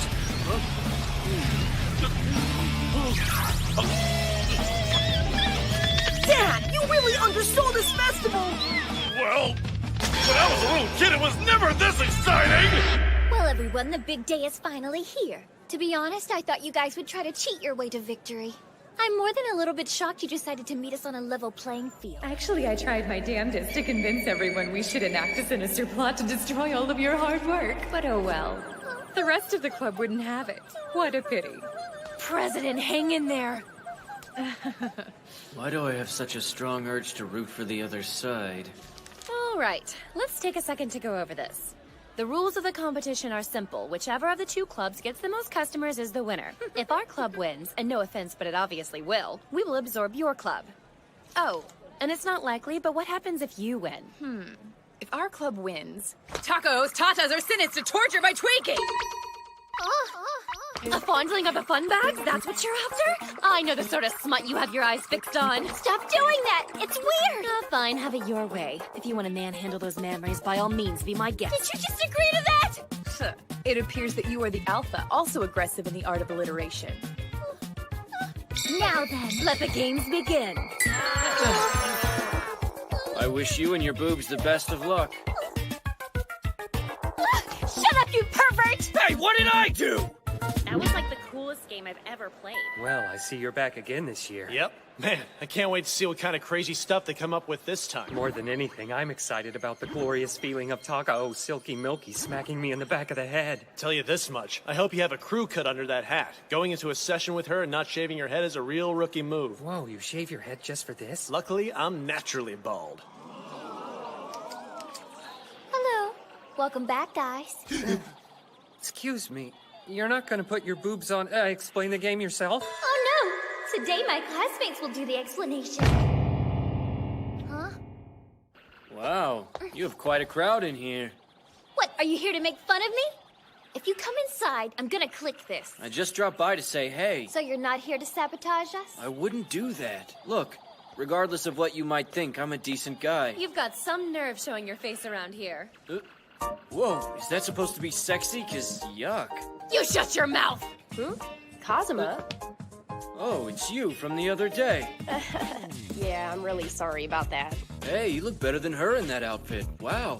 Dad, you really undersold this festival! Well, when I was a little kid, it was never this exciting! Well, everyone, the big day is finally here. To be honest, I thought you guys would try to cheat your way to victory. I'm more than a little bit shocked you decided to meet us on a level playing field. Actually, I tried my damnedest to convince everyone we should enact a sinister plot to destroy all of your hard work. But oh well. The rest of the club wouldn't have it. What a pity. President, hang in there. Why do I have such a strong urge to root for the other side? Oh, All right, let's take a second to go over this. The rules of the competition are simple. Whichever of the two clubs gets the most customers is the winner. If our club wins, and no offense, but it obviously will, we will absorb your club. Oh, and it's not likely, but what happens if you win? If our club wins, tacos, tatas, or sentenced to torture by tweaking! A fondling of the fun bags? That's what you're after? I know the sort of smut you have your eyes fixed on. Stop doing that! It's weird! Fine, have it your way. If you want to manhandle those memories, by all means, be my guest. Did you just agree to that? It appears that you are the alpha, also aggressive in the art of alliteration. Now then, let the games begin. I wish you and your boobs the best of luck. Shut up, you pervert! Hey, what did I do? That was like the coolest game I've ever played. Well, I see you're back again this year. Yep. Man, I can't wait to see what kind of crazy stuff they come up with this time. More than anything, I'm excited about the glorious feeling of Taka Silky Milky smacking me in the back of the head. Tell you this much, I hope you have a crew cut under that hat. Going into a session with her and not shaving your head is a real rookie move. Whoa, you shave your head just for this? Luckily, I'm naturally bald. Hello. Welcome back, guys. Excuse me, you're not gonna put your boobs on, explain the game yourself? Oh no! Today my classmates will do the explanation. Huh? Wow, you have quite a crowd in here. What, are you here to make fun of me? If you come inside, I'm gonna click this. I just dropped by to say hey. So you're not here to sabotage us? I wouldn't do that. Look, regardless of what you might think, I'm a decent guy. You've got some nerve showing your face around here. Whoa, is that supposed to be sexy? 'Cause yuck. You shut your mouth! Kazuma? Oh, it's you from the other day. Yeah, I'm really sorry about that. Hey, you look better than her in that outfit. Wow.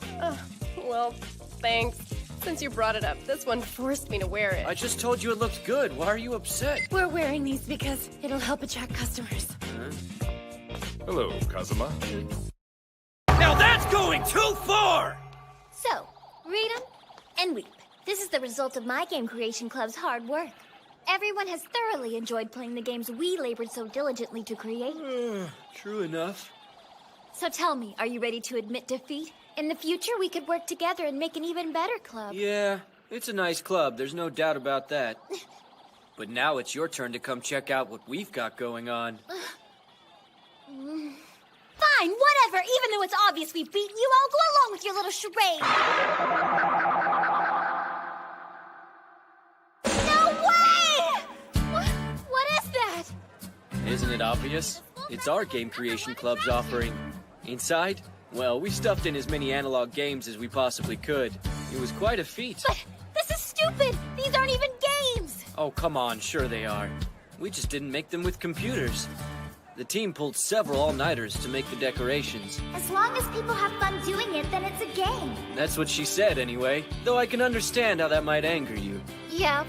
Well, thanks. Since you brought it up, this one forced me to wear it. I just told you it looked good. Why are you upset? We're wearing these because it'll help attract customers. Huh? Hello, Kazuma. Now that's going too far! So, read 'em and weep. This is the result of my Game Creation Club's hard work. Everyone has thoroughly enjoyed playing the games we labored so diligently to create. True enough. So tell me, are you ready to admit defeat? In the future, we could work together and make an even better club. Yeah, it's a nice club. There's no doubt about that. But now it's your turn to come check out what we've got going on. Fine, whatever. Even though it's obvious we've beaten you, I'll go along with your little charade. No way! What is that? Isn't it obvious? It's our Game Creation Club's offering. Inside? Well, we stuffed in as many analog games as we possibly could. It was quite a feat. But this is stupid. These aren't even games. Oh, come on, sure they are. We just didn't make them with computers. The team pulled several all-nighters to make the decorations. As long as people have fun doing it, then it's a game. That's what she said, anyway. Though I can understand how that might anger you. Yeah.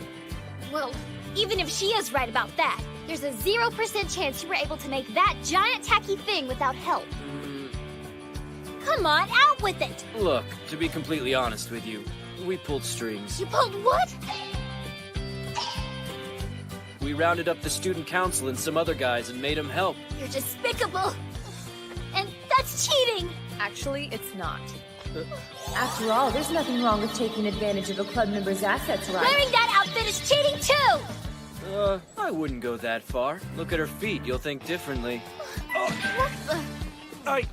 Well, even if she is right about that, there's a 0% chance you were able to make that giant tacky thing without help. Come on, out with it! Look, to be completely honest with you, we pulled strings. You pulled what? We rounded up the student council and some other guys and made them help. You're despicable. And that's cheating. Actually, it's not. After all, there's nothing wrong with taking advantage of a club member's assets, right? Wearing that outfit is cheating too! I wouldn't go that far. Look at her feet, you'll think differently. I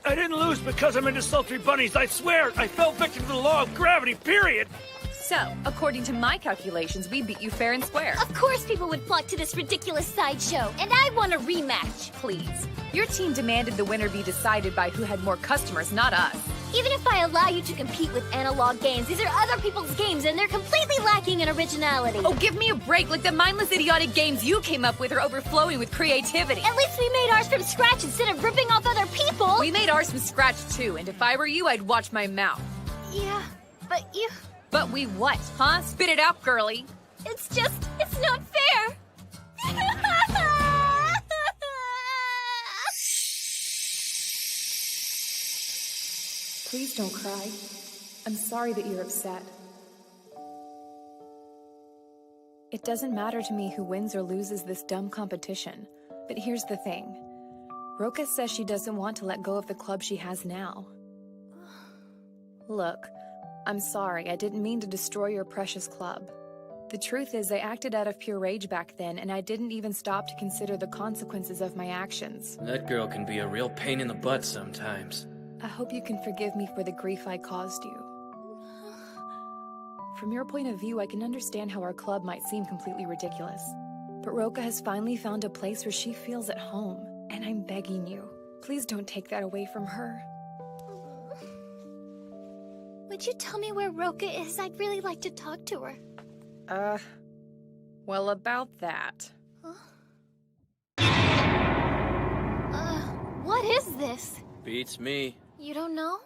didn't lose because I'm into sultry bunnies. I swear, I fell victim to the law of gravity, period. So, according to my calculations, we beat you fair and square. Of course people would flock to this ridiculous sideshow, and I want a rematch. Please. Your team demanded the winner be decided by who had more customers, not us. Even if I allow you to compete with analog games, these are other people's games, and they're completely lacking in originality. Oh, give me a break. Like the mindless, idiotic games you came up with are overflowing with creativity. At least we made ours from scratch instead of ripping off other people. We made ours from scratch, too, and if I were you, I'd watch my mouth. Yeah, but you... But we what, huh? Spit it out, girly. It's not fair. Please don't cry. I'm sorry that you're upset. It doesn't matter to me who wins or loses this dumb competition. But here's the thing. Roka says she doesn't want to let go of the club she has now. Look, I'm sorry, I didn't mean to destroy your precious club. The truth is, I acted out of pure rage back then, and I didn't even stop to consider the consequences of my actions. That girl can be a real pain in the butt sometimes. I hope you can forgive me for the grief I caused you. From your point of view, I can understand how our club might seem completely ridiculous. But Roka has finally found a place where she feels at home, and I'm begging you, please don't take that away from her. Would you tell me where Roka is? I'd really like to talk to her. Well, about that. What is this? Beats me. You don't know?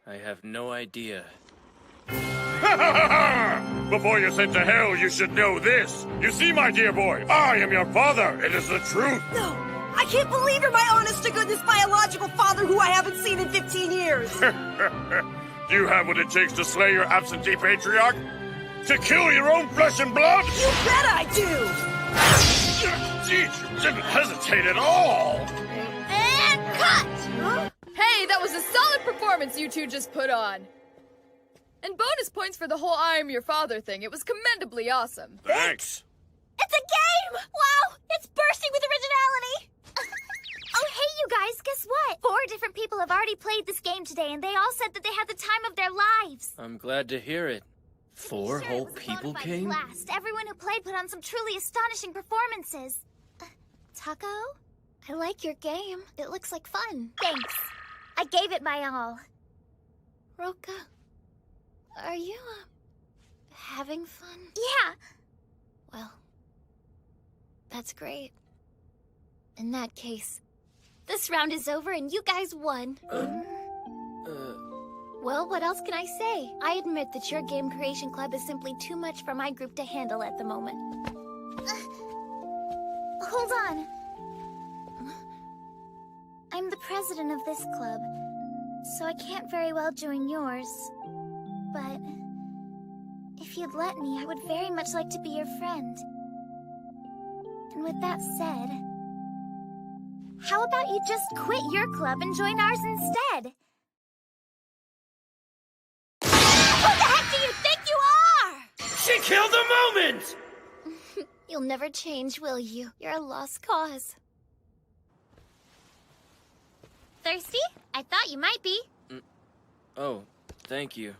I have no idea. Before you're sent to hell, you should know this. You see, my dear boy, I am your father. It is the truth. No! I can't believe you're my honest-to-goodness biological father who I haven't seen in 15 years! Do you have what it takes to slay your absentee patriarch? To kill your own flesh and blood? You bet I do! Jeez, you didn't hesitate at all! And cut! Huh? Hey, that was a solid performance you two just put on. And bonus points for the whole I am your father thing. It was commendably awesome. Thanks. It's a game! Wow! It's bursting with originality! Oh, hey, you guys, guess what? 4 different people have already played this game today, and they all said that they had the time of their lives. I'm glad to hear it. 4 whole people came? Blast. Everyone who played put on some truly astonishing performances. Taco? I like your game. It looks like fun. Thanks. I gave it my all. Roka, are you, having fun? Yeah. Well, that's great. In that case, this round is over and you guys won. Well, what else can I say? I admit that your game creation club is simply too much for my group to handle at the moment. Hold on. I'm the president of this club, so I can't very well join yours. But if you'd let me, I would very much like to be your friend. And with that said, how about you just quit your club and join ours instead? Who the heck do you think you are? She killed the moment! You'll never change, will you? You're a lost cause. Thirsty? I thought you might be. Oh, thank you.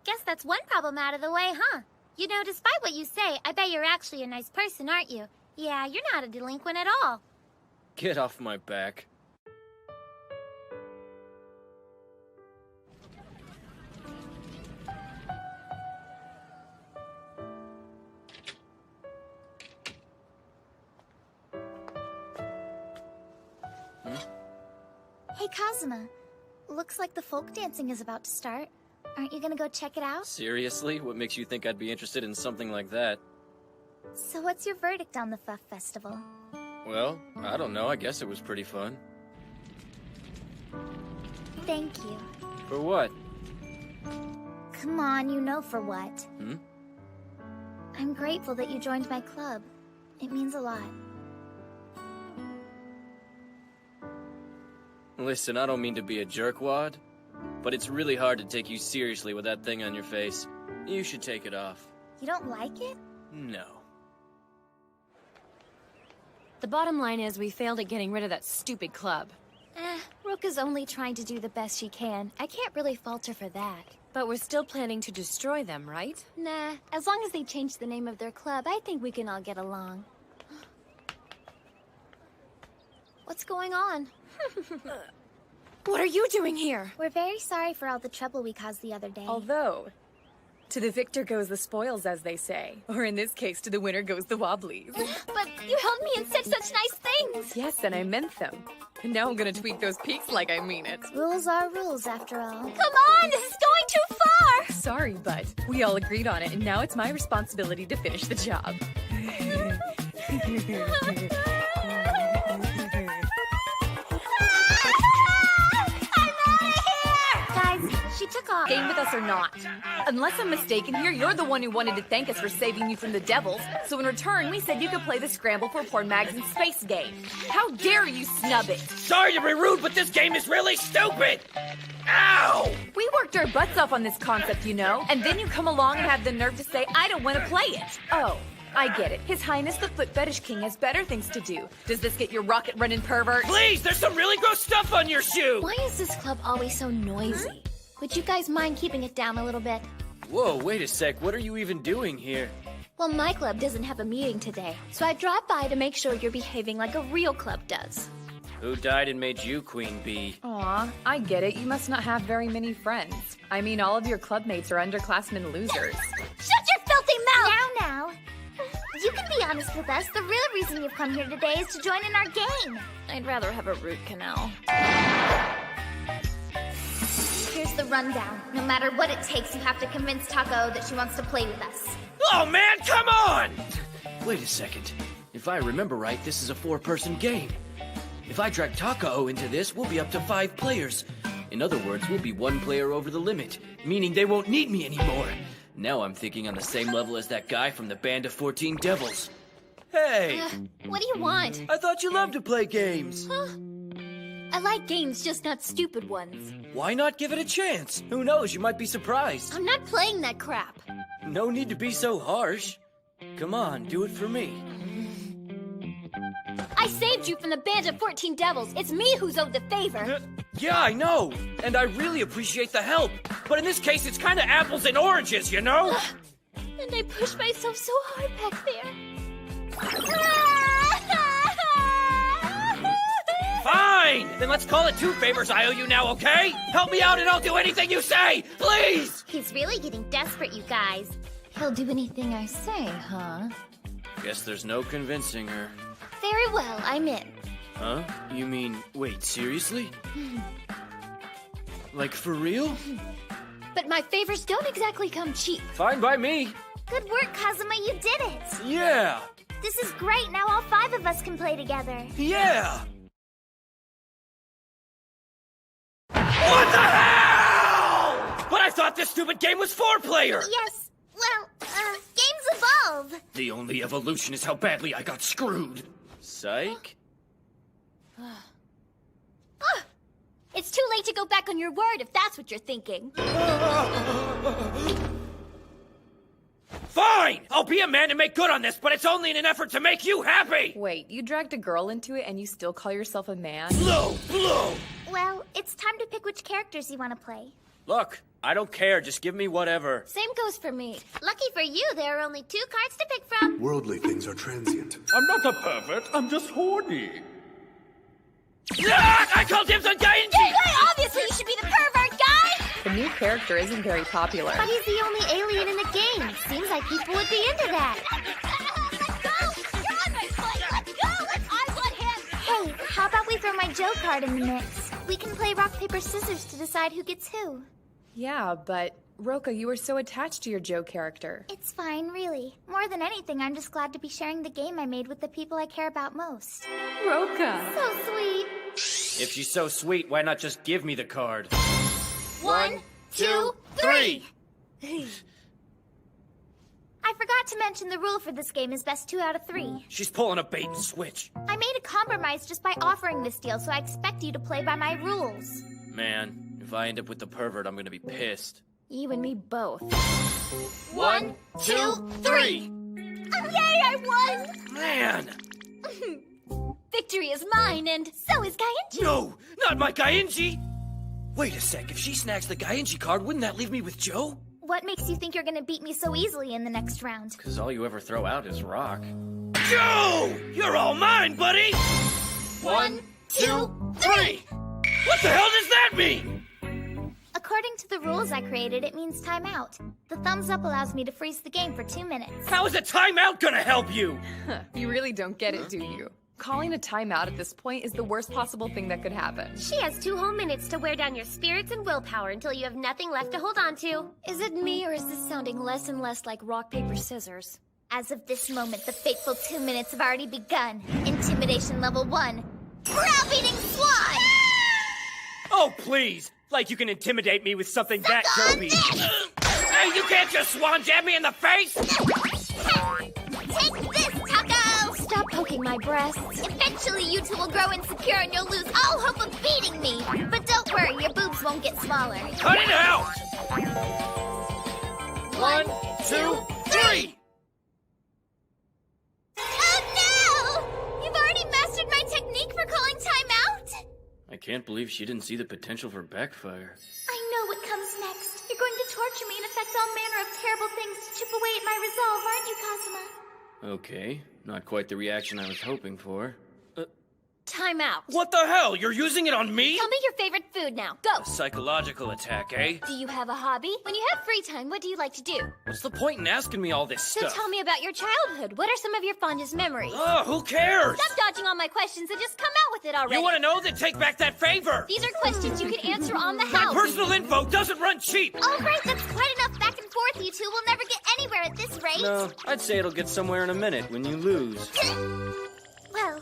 Guess that's one problem out of the way, huh? You know, despite what you say, I bet you're actually a nice person, aren't you? Yeah, you're not a delinquent at all. Get off my back. Hey, Kazuma. Looks like the folk dancing is about to start. Aren't you gonna go check it out? Seriously? What makes you think I'd be interested in something like that? So what's your verdict on the Fuff Festival? Well, I don't know. I guess it was pretty fun. Thank you. For what? Come on, you know for what. Hmm? I'm grateful that you joined my club. It means a lot. Listen, I don't mean to be a jerkwad, but it's really hard to take you seriously with that thing on your face. You should take it off. You don't like it? No. The bottom line is we failed at getting rid of that stupid club. Roka's only trying to do the best she can. I can't really fault her for that. But we're still planning to destroy them, right? Nah, as long as they change the name of their club, I think we can all get along. What's going on? What are you doing here? We're very sorry for all the trouble we caused the other day. Although, to the victor goes the spoils, as they say. Or in this case, to the winner goes the wobblies. But you held me and said such nice things! Yes, and I meant them. And now I'm gonna tweak those peaks like I mean it. Rules are rules, after all. Come on! This is going too far! Sorry, but we all agreed on it, and now it's my responsibility to finish the job. Guys, she took off. game with us or not. Unless I'm mistaken here, you're the one who wanted to thank us for saving you from the devils. So in return, we said you could play the Scramble for Porn Mags in Space game. How dare you snub it? Sorry to be rude, but this game is really stupid! Ow! We worked our butts off on this concept, you know, and then you come along and have the nerve to say, I don't want to play it. Oh, I get it. His Highness the Foot Fetish King has better things to do. Does this get your rocket running, pervert? Please, there's some really gross stuff on your shoe! Why is this club always so noisy? Would you guys mind keeping it down a little bit? Whoa, wait a sec, what are you even doing here? Well, my club doesn't have a meeting today, so I dropped by to make sure you're behaving like a real club does. Who died and made you queen bee? Aw, I get it. You must not have very many friends. I mean, all of your clubmates are underclassmen losers. Shut your filthy mouth! Now. You can be honest with us. The real reason you've come here today is to join in our game. I'd rather have a root canal. Here's the rundown. No matter what it takes, you have to convince Taco that she wants to play with us. Oh man, come on! Wait a second. If I remember right, this is a 4-person game. If I drag Taco into this, we'll be up to 5 players. In other words, we'll be 1 player over the limit, meaning they won't need me anymore. Now I'm thinking on the same level as that guy from the Band of 14 Devils. Hey! What do you want? I thought you loved to play games. Huh? I like games, just not stupid ones. Why not give it a chance? Who knows, you might be surprised. I'm not playing that crap. No need to be so harsh. Come on, do it for me. I saved you from the Band of 14 Devils. It's me who's owed the favor. Yeah, I know. And I really appreciate the help. But in this case, it's kind of apples and oranges, you know? And I pushed myself so hard back there. Fine! Then let's call it 2 favors I owe you now, okay? Help me out and I'll do anything you say! Please! He's really getting desperate, you guys. He'll do anything I say, huh? Guess there's no convincing her. Very well, I'm in. Huh? You mean, wait, seriously? Like, for real? But my favors don't exactly come cheap. Fine by me. Good work, Kazuma, you did it! Yeah! This is great, now all 5 of us can play together. Yeah! What the hell?! But I thought this stupid game was 4-player! Yes, well, games evolve. The only evolution is how badly I got screwed. Psych? It's too late to go back on your word if that's what you're thinking. Fine! I'll be a man and make good on this, but it's only in an effort to make you happy! Wait, you dragged a girl into it and you still call yourself a man? Blow! Well, it's time to pick which characters you want to play. Look, I don't care. Just give me whatever. Same goes for me. Lucky for you, there are only 2 cards to pick from. Worldly things are transient. I'm not a pervert, I'm just horny. Ah, I called dibs on Guy and G! Obviously you should be the pervert guy! The new character isn't very popular. But he's the only alien in the game. Seems like people would be into that. Let's go! You're on my plate! Let's go! I want him! Hey, how about we throw my Joe card in the mix? We can play rock, paper, scissors to decide who gets who. Yeah, but Roka, you were so attached to your Joe character. It's fine, really. More than anything, I'm just glad to be sharing the game I made with the people I care about most. Roka! So sweet. If she's so sweet, why not just give me the card? 1, 2, 3! I forgot to mention the rule for this game is best 2 out of 3. She's pulling a bait and switch. I made a compromise just by offering this deal, so I expect you to play by my rules. Man, if I end up with the pervert, I'm gonna be pissed. You and me both. 1, 2, 3! Oh, yay, I won! Man! Victory is mine, and so is Gainji. No! Not my Gainji! Wait a sec, if she snags the Gainji card, wouldn't that leave me with Joe? What makes you think you're gonna beat me so easily in the next round? Because all you ever throw out is rock. Joe! You're all mine, buddy! 1, 2, 3! What the hell does that mean? According to the rules I created, it means timeout. The thumbs up allows me to freeze the game for 2 minutes. How is a timeout gonna help you? You really don't get it, do you? Calling a timeout at this point is the worst possible thing that could happen. She has 2 whole minutes to wear down your spirits and willpower until you have nothing left to hold on to. Is it me, or is this sounding less and less like rock, paper, scissors? As of this moment, the fateful 2 minutes have already begun. Intimidation level 1. Browbeating Swan! Oh, please! Like you can intimidate me with something that derpy. Hey, you can't just swan jab me in the face! Take this, Taco! Stop poking my breasts. Eventually, you two will grow insecure and you'll lose all hope of beating me. But don't worry, your boobs won't get smaller. Cut it out! 1, 2, 3! Oh no! You've already mastered my technique for calling time out? I can't believe she didn't see the potential for backfire. I know what comes next. You're going to torture me and affect all manner of terrible things to chip away at my resolve, aren't you, Kazuma? Okay, not quite the reaction I was hoping for. Time out. What the hell? You're using it on me? Tell me your favorite food now. Go. Psychological attack, eh? Do you have a hobby? When you have free time, what do you like to do? What's the point in asking me all this So stuff? tell me about your childhood. What are some of your fondest memories? Oh, who cares? Stop dodging all my questions and just come out with it already. You want to know? Then take back that favor! These are questions you can answer on the My house. personal info doesn't run cheap! All right, that's quite enough back and forth, you two. We'll never get anywhere at this rate. No, I'd say it'll get somewhere in a minute when you lose. Well,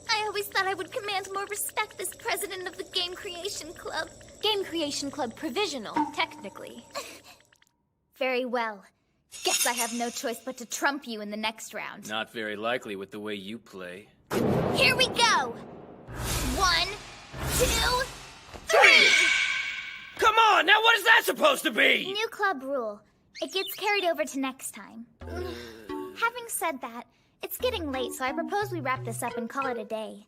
I always thought I would command more respect as president of the Game Creation Club. Game Creation Club provisional, technically. Very well. Guess I have no choice but to trump you in the next round. Not very likely with the way you play. Here we go! 1, 2, 3! Come on, now what is that supposed to be? New club rule. It gets carried over to next time. Having said that, it's getting late, so I propose we wrap this up and call it a day.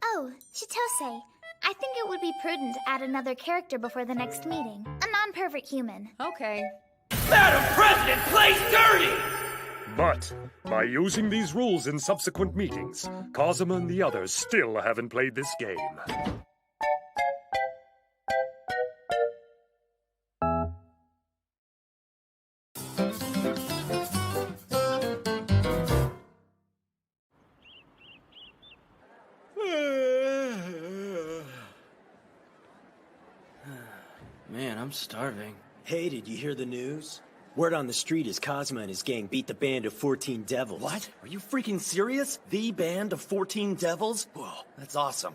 Oh, Chitose. I think it would be prudent to add another character before the next meeting. A non-perfect human. Okay. Madam President plays dirty! But by using these rules in subsequent meetings, Kazuma and the others still haven't played this game. Man, I'm starving. Hey, did you hear the news? Word on the street is Kazuma and his gang beat the band of 14 Devils. What? Are you freaking serious? The band of 14 Devils? Whoa, that's awesome.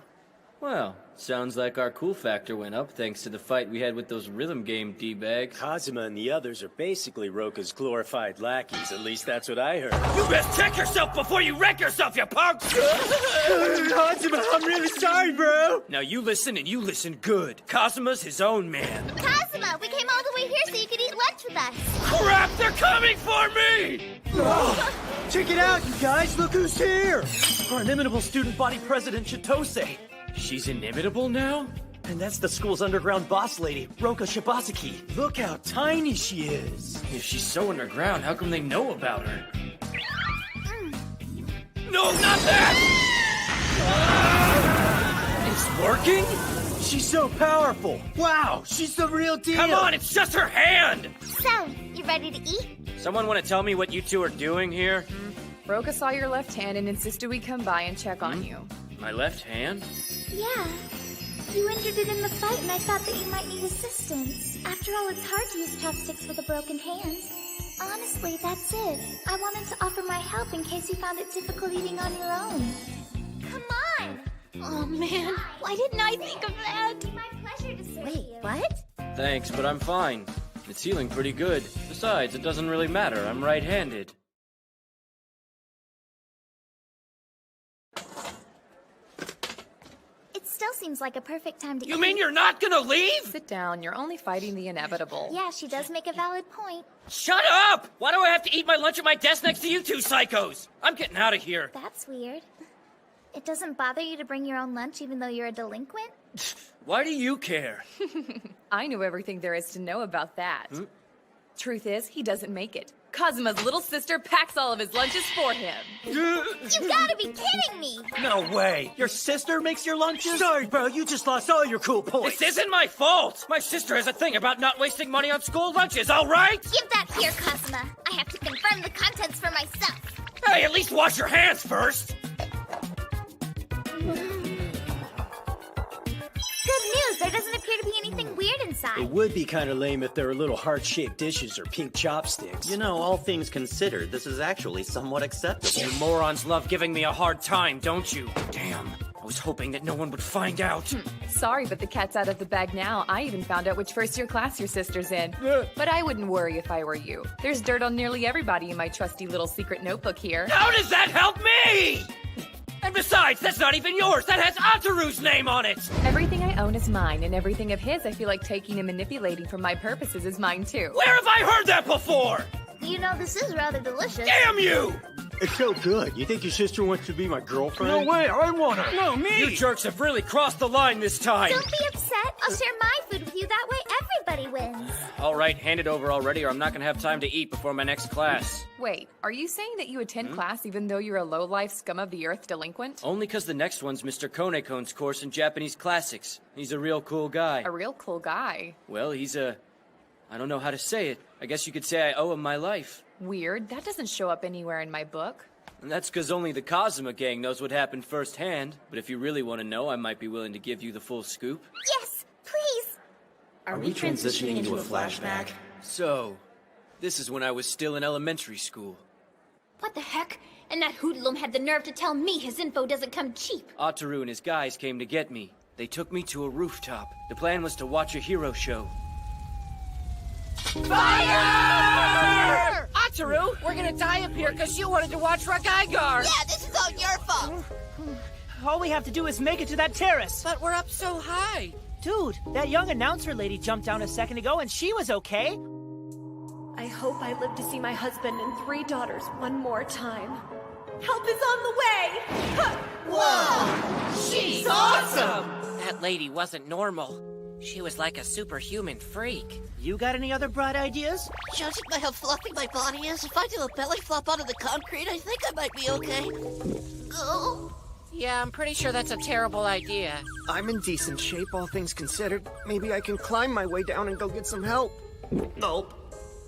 Well, sounds like our cool factor went up thanks to the fight we had with those rhythm game D-bags. Kazuma and the others are basically Roka's glorified lackeys. At least that's what I heard. You best check yourself before you wreck yourself, you punk! Kazuma, I'm really sorry, bro! Now you listen and you listen good. Kazuma's his own man. Kazuma, we came all the way here so you could eat lunch with us. Crap, they're coming for me! Oh, check it out, you guys! Look who's here! Our inimitable student body president, Chitose. She's inimitable now? And that's the school's underground boss lady, Roka Shibazaki. Look how tiny she is. If she's so underground, how come they know about her? No, not that! It's working? She's so powerful. Wow, she's the real deal. Come on, it's just her hand! So, you ready to eat? Someone want to tell me what you two are doing here? Roka saw your left hand and insisted we come by and check on you. My left hand? Yeah. You injured it in the fight, and I thought that you might need assistance. After all, it's hard to use chopsticks with a broken hand. Honestly, that's it. I wanted to offer my help in case you found it difficult eating on your own. Come on! Oh man, why didn't I think of that? It'd be my pleasure to serve Wait, you. what? Thanks, but I'm fine. It's healing pretty good. Besides, it doesn't really matter. I'm right-handed. It still seems like a perfect time to eat. You mean you're not gonna leave? Sit down, you're only fighting the inevitable. Yeah, she does make a valid point. Shut up! Why do I have to eat my lunch at my desk next to you two psychos? I'm getting out of here. That's weird. It doesn't bother you to bring your own lunch even though you're a delinquent? Why do you care? I know everything there is to know about that. Truth is, he doesn't make it. Kazuma's little sister packs all of his lunches for him. You gotta be kidding me! No way. Your sister makes your lunches? Sorry, bro, you just lost all your cool points. This isn't my fault! My sister has a thing about not wasting money on school lunches, alright? Give that here, Kazuma. I have to confirm the contents for myself. Hey, at least wash your hands first! Good news, there doesn't appear appear to be anything weird inside. It would be kind of lame if there were little heart-shaped dishes or pink chopsticks. You know, all things considered, this is actually somewhat acceptable. You morons love giving me a hard time, don't you? Damn. I was hoping that no one would find out. Sorry, but the cat's out of the bag now. I even found out which first-year class your sister's in. But I wouldn't worry if I were you. There's dirt on nearly everybody in my trusty little secret notebook here. How does that help me? And besides, that's not even yours. That has Ataru's name on it. Everything I own is mine, and everything of his I feel like taking and manipulating for my purposes is mine too. Where have I heard that before? You know, this is rather delicious. Damn you! It's so good. You think your sister wants to be my girlfriend? No way, I want her. No, me! You jerks have really crossed the line this time. Don't be upset. I'll share my food with you. That way everybody wins. All right, hand it over already or I'm not gonna have time to eat before my next class. Wait, are you saying that you attend class even though you're a low-life scum-of-the-earth delinquent? Only because the next one's Mr. Konekon's course in Japanese classics. He's a real cool guy. A real cool guy. Well, he's a... I don't know how to say it. I guess you could say I owe him my life. Weird. That doesn't show up anywhere in my book. And that's because only the Kazuma gang knows what happened firsthand. But if you really want to know, I might be willing to give you the full scoop. Yes, please. Are we transitioning into a flashback? So, this is when I was still in elementary school. What the heck? And that hoodlum had the nerve to tell me his info doesn't come cheap. Ataru and his guys came to get me. They took me to a rooftop. The plan was to watch a hero show. Fire! Ataru, we're gonna die up here because you wanted to watch Rakaigar. Yeah, this is all your fault. All we have to do is make it to that terrace. But we're up so high. Dude, that young announcer lady jumped down a second ago and she was okay. I hope I live to see my husband and 3 daughters one more time. Help is on the way! Whoa! She's awesome! That lady wasn't normal. She was like a superhuman freak. You got any other bright ideas? Judging by how fluffy my body is, if I do a belly flop onto the concrete, I think I might be okay. Oh. Yeah, I'm pretty sure that's a terrible idea. I'm in decent shape, all things considered. Maybe I can climb my way down and go get some help. Nope.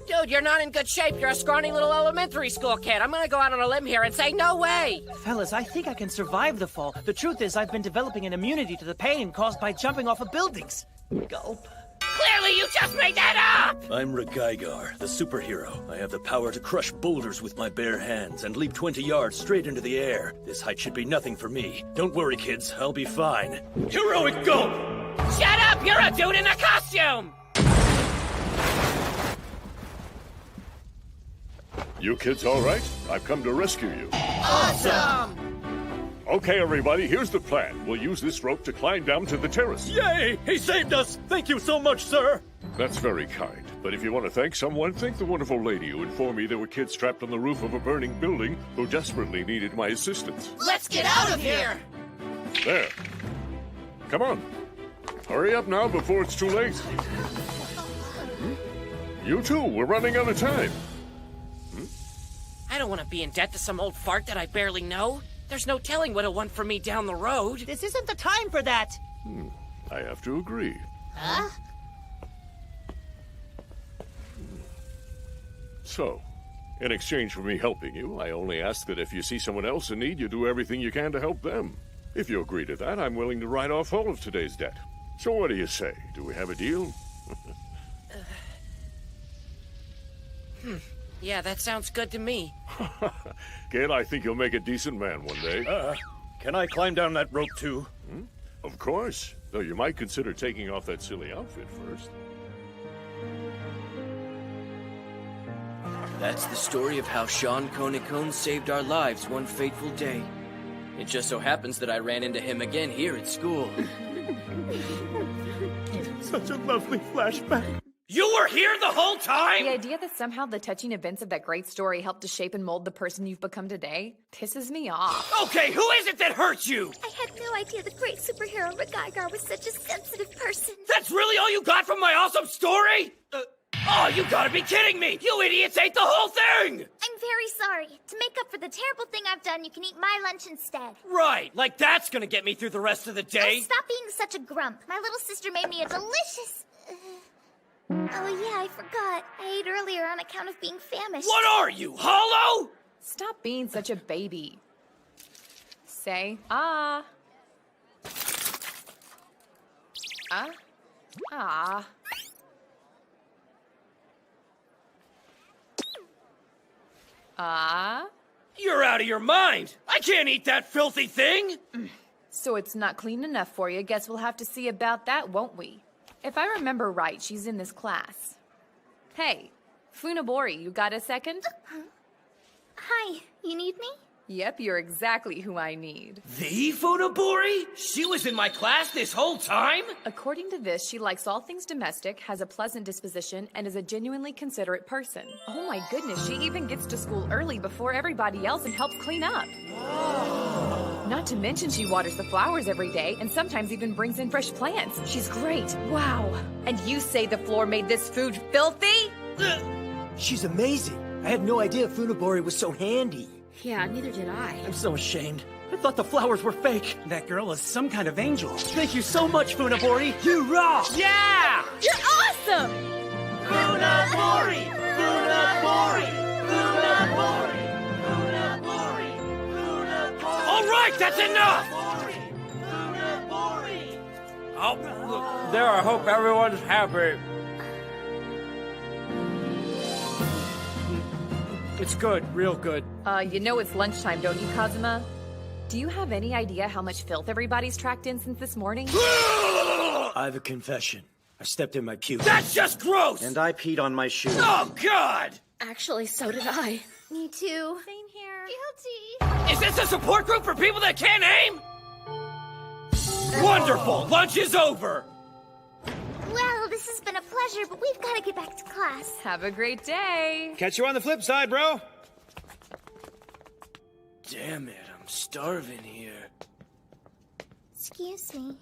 Dude, you're not in good shape. You're a scrawny little elementary school kid. I'm gonna go out on a limb here and say no way. Fellas, I think I can survive the fall. The truth is, I've been developing an immunity to the pain caused by jumping off of buildings. Gulp. Clearly you just made that up! I'm Rakaigar, the superhero. I have the power to crush boulders with my bare hands and leap 20 yards straight into the air. This height should be nothing for me. Don't worry, kids. I'll be fine. Heroic gulp! Shut up! You're a dude in a costume! You kids all right? I've come to rescue you. Awesome! Okay, everybody, here's the plan. We'll use this rope to climb down to the terrace. Yay! He saved us! Thank you so much, sir! That's very kind. But if you want to thank someone, thank the wonderful lady who informed me there were kids trapped on the roof of a burning building who desperately needed my assistance. Let's get out of here! There. Come on. Hurry up now before it's too late. You too, we're running out of time. I don't want to be in debt to some old fart that I barely know. There's no telling what he'll want from me down the road. This isn't the time for that. I have to agree. Huh? So, in exchange for me helping you, I only ask that if you see someone else in need, you do everything you can to help them. If you agree to that, I'm willing to write off all of today's debt. So what do you say? Do we have a deal? Yeah, that sounds good to me. Kid, I think you'll make a decent man one day. Can I climb down that rope too? Of course. Though you might consider taking off that silly outfit first. That's the story of how Sean Konekone saved our lives one fateful day. It just so happens that I ran into him again here at school. Such a lovely flashback. You were here the whole time?! The idea that somehow the touching events of that great story helped to shape and mold the person you've become today pisses me off. Okay, who is it that hurt you? I had no idea the great superhero Rakaigar was such a sensitive person. That's really all you got from my awesome story? Oh, you gotta be kidding me! You idiots ate the whole thing! I'm very sorry. To make up for the terrible thing I've done, you can eat my lunch instead. Right, like that's gonna get me through the rest of the day? Oh, stop being such a grump. My little sister made me a delicious... Oh yeah, I forgot. I ate earlier on account of being famished. What are you, hollow? Stop being such a baby. Say, ah. Ah? Ah. You're out of your mind! I can't eat that filthy thing! So it's not clean enough for you. Guess we'll have to see about that, won't we? If I remember right, she's in this class. Hey, Funabori, you got a second? Hi, you need me? Yep, you're exactly who I need. The Funabori? She was in my class this whole time? According to this, she likes all things domestic, has a pleasant disposition, and is a genuinely considerate person. Oh my goodness, she even gets to school early before everybody else and helps clean up. Not to mention she waters the flowers every day and sometimes even brings in fresh plants. She's great. Wow. And you say the floor made this food filthy? She's amazing. I had no idea Funabori was so handy. Yeah, neither did I. I'm so ashamed. I thought the flowers were fake. That girl is some kind of angel. Thank you so much, Funabori. You rock! Yeah! You're awesome! Funabori! Funabori! Funabori! Funabori! Funabori! All right, that's enough! Oh, there, I hope everyone's happy. It's good, real good. You know it's lunchtime, don't you, Kazuma? Do you have any idea how much filth everybody's tracked in since this morning? I have a confession. I stepped in my puke. That's just gross! And I peed on my shoe. Oh, God! Actually, so did I. Me too. Same here. Guilty. Is this a support group for people that can't aim? Wonderful! Lunch is over! Well, this has been a pleasure, but we've got to get back to class. Have a great day. Catch you on the flip side, bro. Damn it, I'm starving here. Excuse me.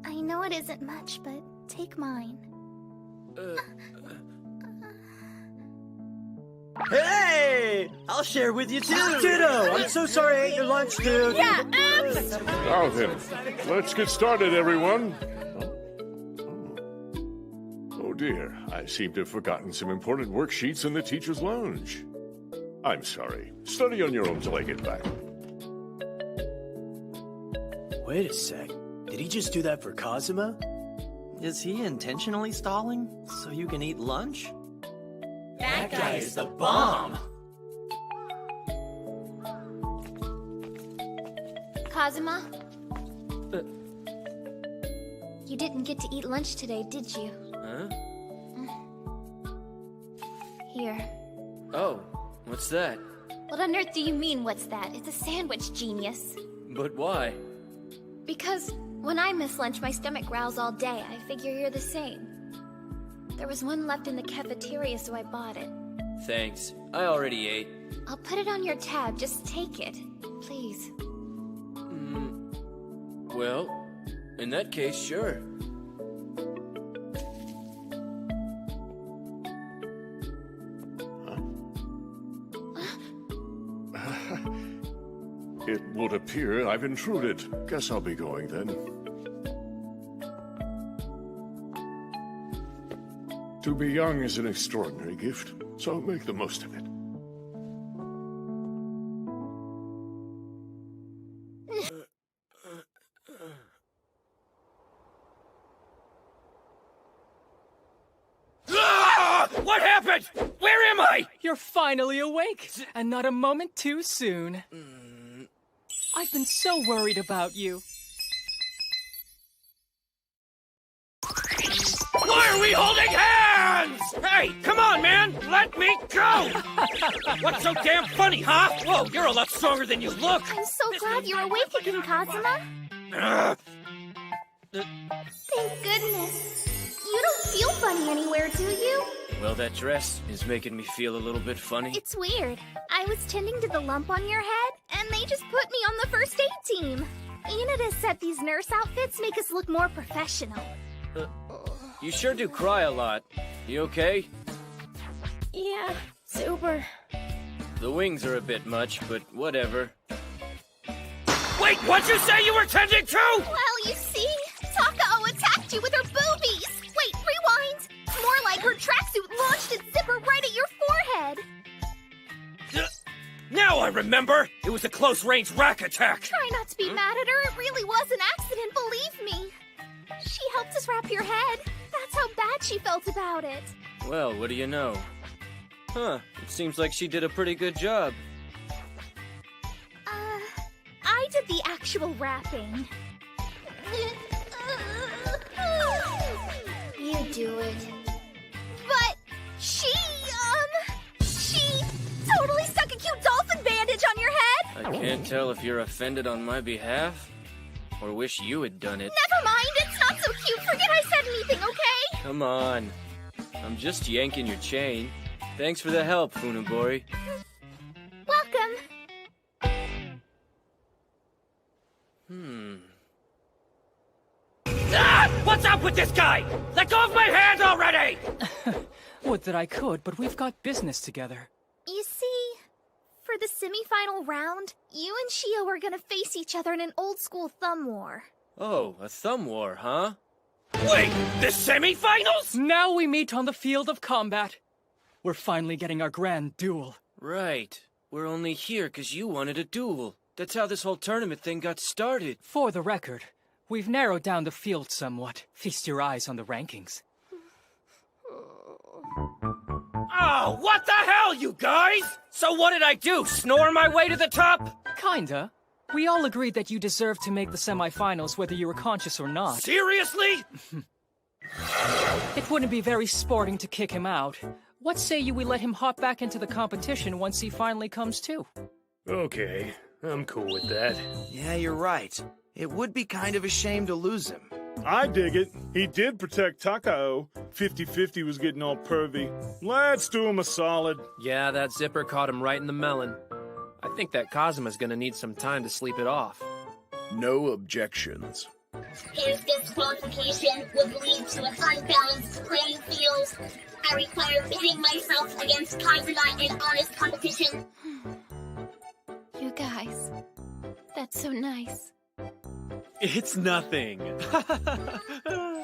I know it isn't much, but take mine. Hey! I'll share with you too! Ditto! I'm so sorry I ate your lunch, dude. Yeah, oops! Now then, let's get started, everyone. Oh dear, I seem to have forgotten some important worksheets in the teacher's lounge. I'm sorry. Study on your own till I get back. Wait a sec. Did he just do that for Kazuma? Is he intentionally stalling so you can eat lunch? That guy is the bomb! Kazuma? You didn't get to eat lunch today, did you? Huh? Here. Oh, what's that? What on earth do you mean, what's that? It's a sandwich, genius. But why? Because when I miss lunch, my stomach growls all day. I figure you're the same. There was one left in the cafeteria, so I bought it. Thanks. I already ate. I'll put it on your tab. Just take it. Please. Well, in that case, sure. It would appear I've intruded. Guess I'll be going then. To be young is an extraordinary gift, so make the most of it. What happened? Where am I? You're finally awake, and not a moment too soon. I've been so worried about you. Why are we holding hands? Hey, come on, man! Let me go! What's so damn funny, huh? Whoa, you're a lot stronger than you look! I'm so glad you're awake again, Kazuma. Thank goodness. You don't feel funny anywhere, do you? Well, that dress is making me feel a little bit funny. It's weird. I was tending to the lump on your head, and they just put me on the first aid team. Enid has said these nurse outfits make us look more professional. You sure do cry a lot. You okay? Yeah, super. The wings are a bit much, but whatever. Wait, what'd you say you were tending to? Well, you see, Takao attacked you with her boobies. Wait, rewind. More like her tracksuit launched its zipper right at your forehead. Now I remember! It was a close-range rack attack! Try not to be mad at her. It really was an accident, believe me. She helped us wrap your head. That's how bad she felt about it. Well, what do you know? Huh, it seems like she did a pretty good job. I did the actual wrapping. You do it. But she totally stuck a cute dolphin bandage on your head! I can't tell if you're offended on my behalf, or wish you had done it. Never mind, it's not so cute. Forget I said anything, okay? Come on. I'm just yanking your chain. Thanks for the help, Funabori. Welcome. Ah! What's up with this guy? Let go of my hand already! Would that I could, but we've got business together. You see, for the semi-final round, you and Shio are gonna face each other in an old-school thumb war. Oh, a thumb war, huh? Wait, the semi-finals? Now we meet on the field of combat. We're finally getting our grand duel. Right. We're only here because you wanted a duel. That's how this whole tournament thing got started. For the record, we've narrowed down the field somewhat. Feast your eyes on the rankings. Oh, what the hell, you guys? So what did I do, snore my way to the top? Kinda. We all agreed that you deserved to make the semifinals whether you were conscious or not. Seriously? It wouldn't be very sporting to kick him out. What say we let him hop back into the competition once he finally comes to? Okay, I'm cool with that. Yeah, you're right. It would be kind of a shame to lose him. I dig it. He did protect Takao. 50-50 was getting all pervy. Let's do him a solid. Yeah, that zipper caught him right in the melon. I think that Kazuma's gonna need some time to sleep it off. No objections. His disqualification would lead to an unbalanced playing field. I require pitting myself against Kazuma in honest competition. You guys, that's so nice. It's nothing.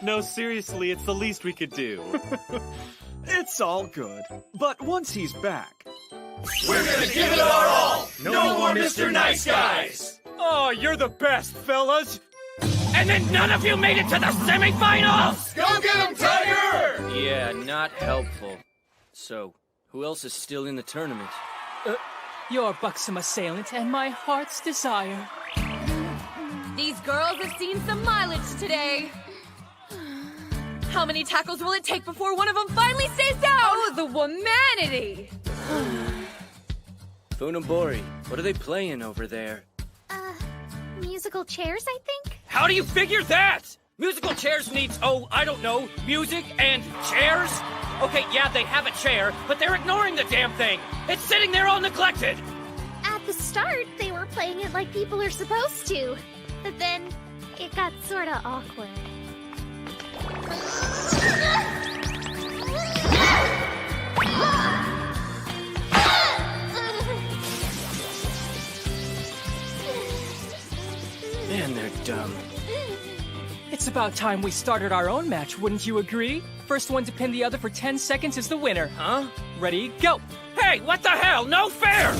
No, seriously, it's the least we could do. It's all good. But once he's back... We're gonna give it our all! No more Mr. Nice Guys! Oh, you're the best, fellas! And then none of you made it to the semifinals! Go get him, Tiger! Yeah, not helpful. So, who else is still in the tournament? Your buxom assailant and my heart's desire. These girls have seen some mileage today. How many tackles will it take before one of them finally stays down? Oh, the womanity! Funabori, what are they playing over there? Musical chairs, I think? How do you figure that? Musical chairs needs, oh, I don't know, music and chairs? Okay, yeah, they have a chair, but they're ignoring the damn thing. It's sitting there all neglected. At the start, they were playing it like people are supposed to. But then, it got sorta awkward. Man, they're dumb. It's about time we started our own match, wouldn't you agree? First one to pin the other for 10 seconds is the winner. Huh? Ready, go! Hey, what the hell? No fair!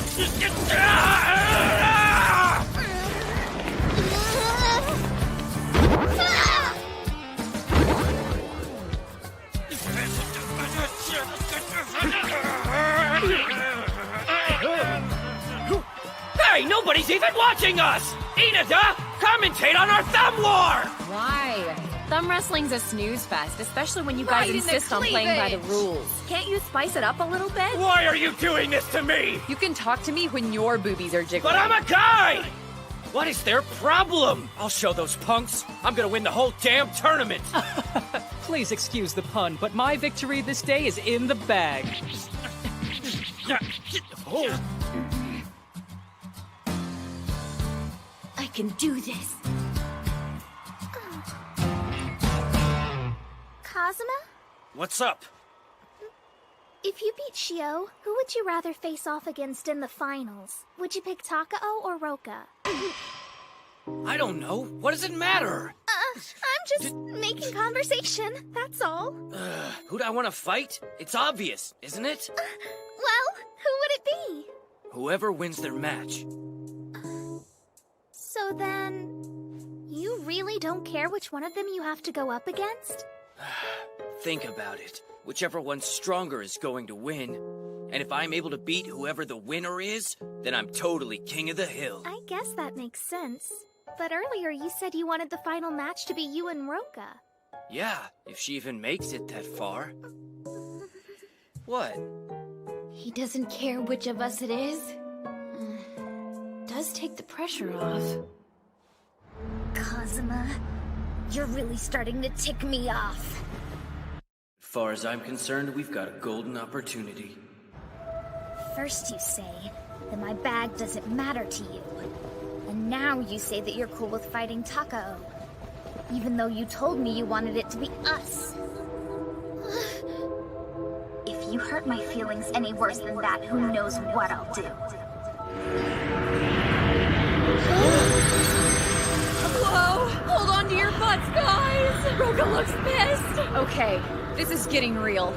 Hey, nobody's even watching us! Inada, commentate on our thumb war! Why? Thumb wrestling's a snooze fest, especially when you guys insist on playing by the rules. Can't you spice it up a little bit? Why are you doing this to me? You can talk to me when your boobies are jiggling. But I'm a guy! What is their problem? I'll show those punks. I'm gonna win the whole damn tournament. Please excuse the pun, but my victory this day is in the bag. Oh. I can do this. Kazuma? What's up? If you beat Shio, who would you rather face off against in the finals? Would you pick Takao or Roka? I don't know. What does it matter? I'm just making conversation, that's all. Who do I want to fight? It's obvious, isn't it? Well, who would it be? Whoever wins their match. So then, you really don't care which one of them you have to go up against? Think about it. Whichever one's stronger is going to win. And if I'm able to beat whoever the winner is, then I'm totally king of the hill. I guess that makes sense. But earlier you said you wanted the final match to be you and Roka. Yeah, if she even makes it that far. What? He doesn't care which of us it is. Does take the pressure off. Kazuma, you're really starting to tick me off. As far as I'm concerned, we've got a golden opportunity. First you say that my bag doesn't matter to you. And now you say that you're cool with fighting Takao. Even though you told me you wanted it to be us. If you hurt my feelings any worse than that, who knows what I'll do. Whoa! Hold on to your butts, guys! Roka looks pissed! Okay, this is getting real.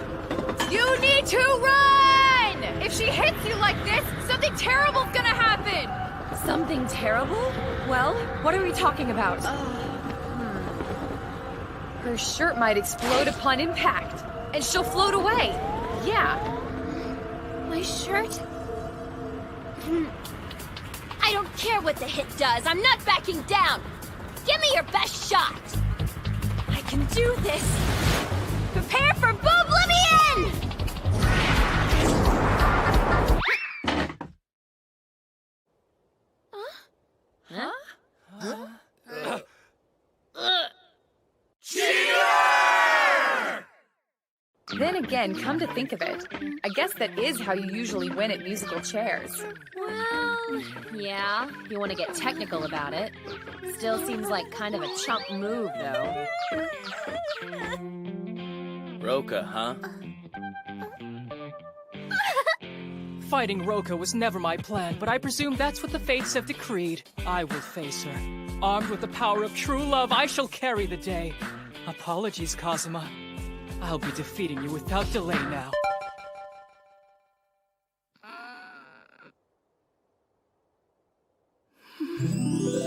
You need to run! If she hits you like this, something terrible's gonna happen! Something terrible? Well, what are we talking about? Her shirt might explode upon impact, and she'll float away. Yeah. My shirt? I don't care what the hit does. I'm not backing down. Give me your best shot. I can do this. Prepare for Booblivion! Huh? Then again, come to think of it, I guess that is how you usually win at musical chairs. Well, yeah, you want to get technical about it. Still seems like kind of a chump move, though. Roka, huh? Fighting Roka was never my plan, but I presume that's what the fates have decreed. I will face her. Armed with the power of true love, I shall carry the day. Apologies, Kazuma. I'll be defeating you without delay now.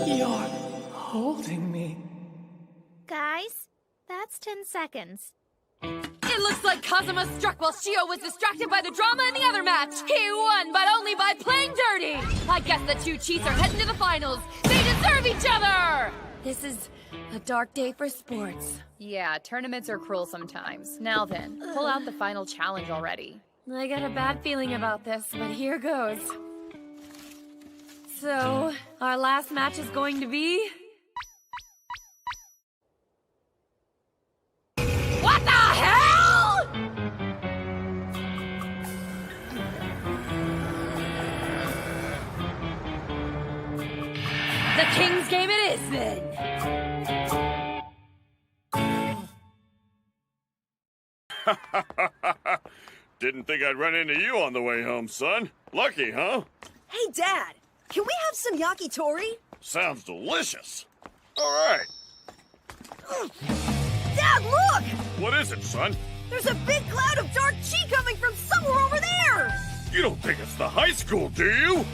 You're holding me. Guys, that's 10 seconds. It looks like Kazuma struck while Shio was distracted by the drama in the other match. He won, but only by playing dirty. I guess the two cheats are heading to the finals. They deserve each other! This is a dark day for sports. Yeah, tournaments are cruel sometimes. Now then, pull out the final challenge already. I got a bad feeling about this, but here goes. So, our last match is going to be... What the hell?! The King's Game it is, then! Didn't think I'd run into you on the way home, son. Lucky, huh? Hey, Dad, can we have some yakitori? Sounds delicious. All right. Dad, look! What is it, son? There's a big cloud of dark chi coming from somewhere over there! You don't think it's the high school, do you?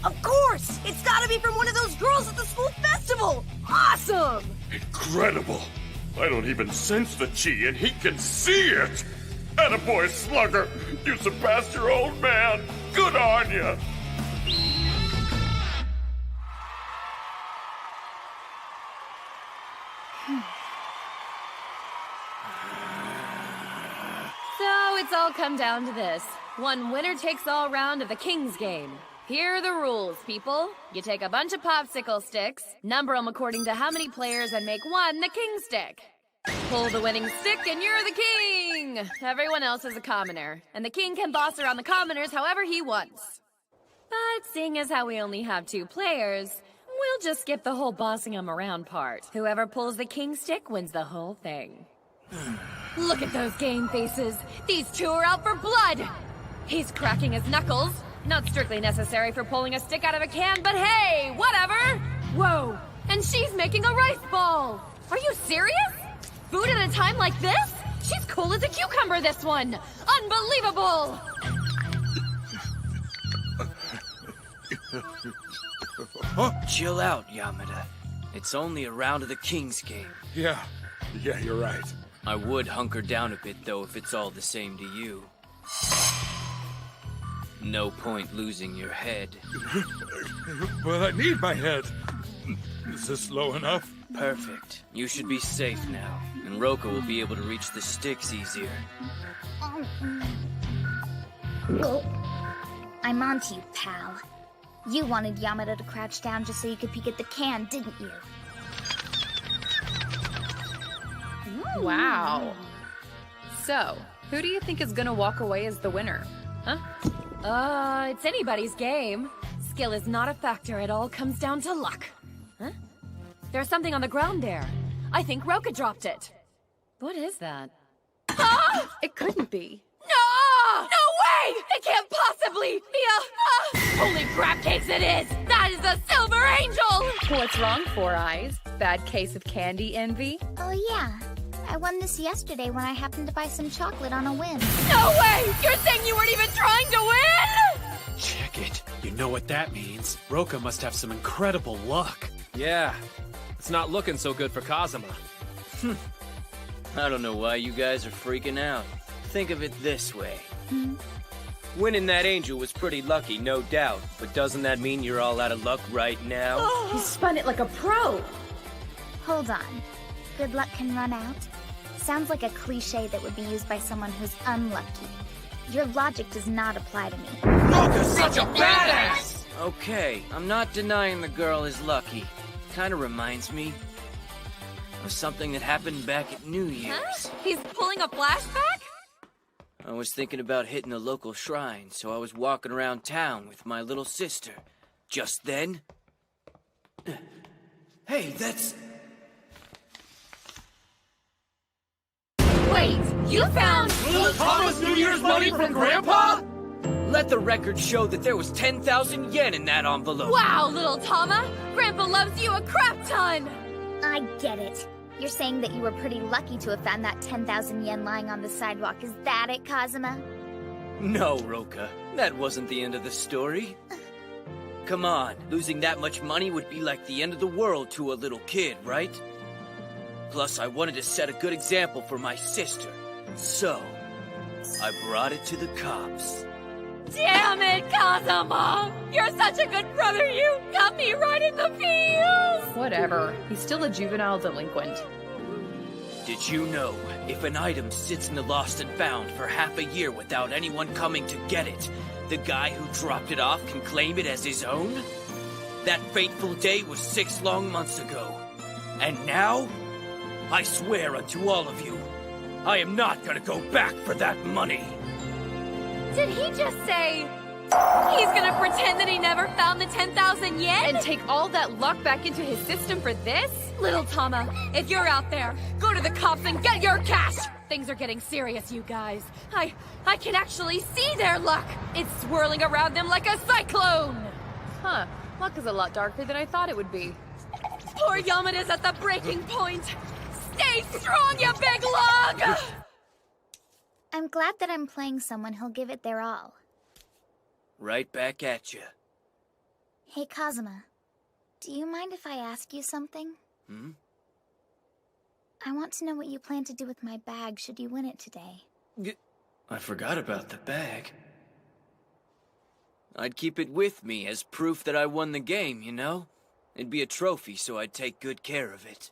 Of course! It's gotta be from one of those girls at the school festival! Awesome! Incredible. I don't even sense the chi, and he can see it. Attaboy, Slugger. You surpassed your old man. Good on you. So it's all come down to this. One winner-takes-all round of the King's Game. Here are the rules, people. You take a bunch of popsicle sticks, number them according to how many players, and make one the king stick. Pull the winning stick and you're the king! Everyone else is a commoner, and the king can boss around the commoners however he wants. But seeing as how we only have 2 players, we'll just skip the whole bossing them around part. Whoever pulls the king stick wins the whole thing. Look at those game faces! These 2 are out for blood! He's cracking his knuckles. Not strictly necessary for pulling a stick out of a can, but hey, whatever! Whoa, and she's making a rice ball! Are you serious? Food at a time like this? She's cool as a cucumber, this one! Unbelievable! Chill out, Yamada. It's only a round of the King's game. Yeah, you're right. I would hunker down a bit, though, if it's all the same to you. No point losing your head. Well, I need my head. Is this low enough? Perfect. You should be safe now, and Roka will be able to reach the sticks easier. I'm on to you, pal. You wanted Yamada to crouch down just so you could peek at the can, didn't you? Wow. So, who do you think is gonna walk away as the winner? Huh? It's anybody's game. Skill is not a factor, it all comes down to luck. Huh? There's something on the ground there. I think Roka dropped it. What is that? Ah! It couldn't be. No! No way! It can't possibly be a... Holy crap cakes it is! That is a silver angel! What's wrong, Four Eyes? Bad case of candy envy? Oh yeah. I won this yesterday when I happened to buy some chocolate on a whim. No way! You're saying you weren't even trying to win?! Check it. You know what that means. Roka must have some incredible luck. Yeah. It's not looking so good for Kazuma. I don't know why you guys are freaking out. Think of it this way. Winning that angel was pretty lucky, no doubt. But doesn't that mean you're all out of luck right now? You spun it like a pro! Hold on. Good luck can run out? Sounds like a cliche that would be used by someone who's unlucky. Your logic does not apply to me. Roka's such a badass! Okay, I'm not denying the girl is lucky. Kinda reminds me of something that happened back at New Year's. Huh? He's pulling a flashback? I was thinking about hitting a local shrine, so I was walking around town with my little sister. Just then... Hey, that's... Wait, you found... Little Thomas New Year's money from Grandpa? Let the record show that there was 10,000 yen in that envelope. Wow, little Tama! Grandpa loves you a crap ton! I get it. You're saying that you were pretty lucky to have found that 10,000 yen lying on the sidewalk. Is that it, Kazuma? No, Roka. That wasn't the end of the story. Come on, losing that much money would be like the end of the world to a little kid, right? Plus, I wanted to set a good example for my sister. So, I brought it to the cops. Damn it, Kazuma! You're such a good brother, you got me right in the feels! Whatever. He's still a juvenile delinquent. Did you know, if an item sits in the lost and found for half a year without anyone coming to get it, the guy who dropped it off can claim it as his own? That fateful day was 6 long months ago. And now, I swear unto all of you, I am not gonna go back for that money. Did he just say he's gonna pretend that he never found the 10,000 yen? And take all that luck back into his system for this? Little Tama, if you're out there, go to the cops and get your cash! Things are getting serious, you guys. I can actually see their luck! It's swirling around them like a cyclone! Huh. Luck is a lot darker than I thought it would be. Poor Yamada's at the breaking point! Stay strong, you big lug! I'm glad that I'm playing someone who'll give it their all. Right back at you. Hey, Kazuma. Do you mind if I ask you something? I want to know what you plan to do with my bag should you win it today. I forgot about the bag. I'd keep it with me as proof that I won the game, you know? It'd be a trophy, so I'd take good care of it.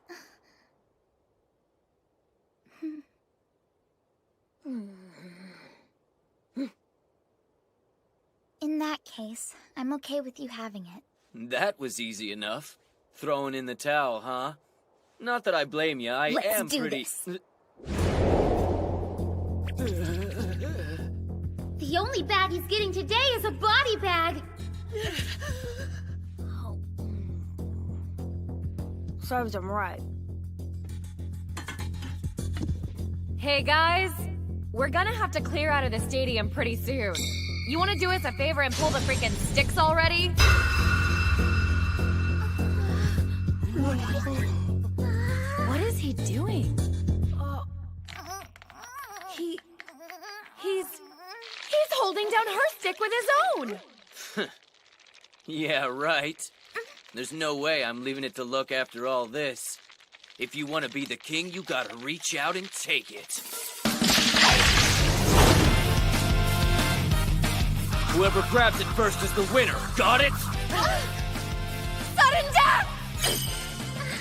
In that case, I'm okay with you having it. That was easy enough. Throwing in the towel, huh? Not that I blame you, I Let's am do pretty... this. The only bag he's getting today is a body bag! Serves him right. Hey guys, we're gonna have to clear out of the stadium pretty soon. You wanna do us a favor and pull the freaking sticks already? What is he doing? He's holding down her stick with his own! Yeah, right. There's no way I'm leaving it to Luck after all this. If you want to be the king, you gotta reach out and take it. Whoever grabs it first is the winner. Got it? Sudden death!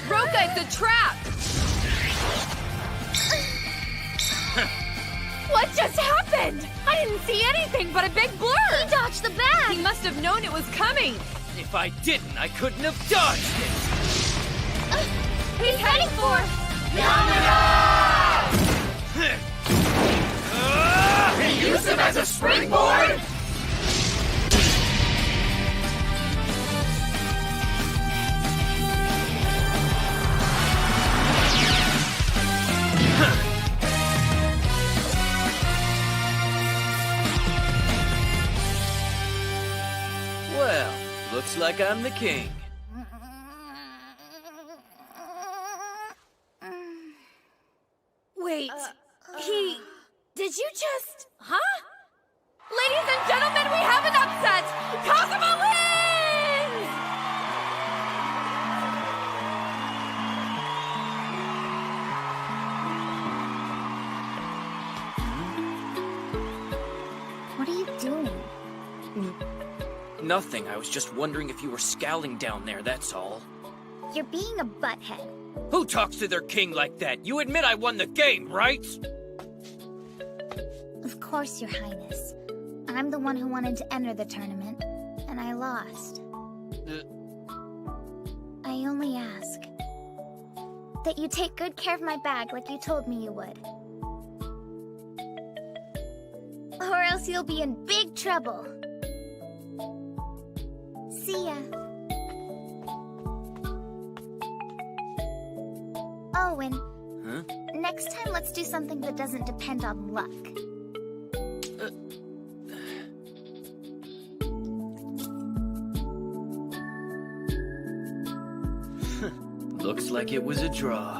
Roka, it's a trap! What just happened? I didn't see anything but a big blur! He dodged the bag! He must have known it was coming! If I didn't, I couldn't have dodged it! He's heading for... He used him as a springboard? Well, looks like I'm the king. Wait, Did you just... Huh? Ladies and gentlemen, we have an upset! Cosmo wins! What are you doing? Nothing. I was just wondering if you were scowling down there, that's all. You're being a butthead. Who talks to their king like that? You admit I won the game, right? Of course, Your Highness. I'm the one who wanted to enter the tournament, and I lost. I only ask that you take good care of my bag like you told me you would. Or else you'll be in big trouble. See ya. Oh, and next time let's do something that doesn't depend on luck. Looks like it was a draw.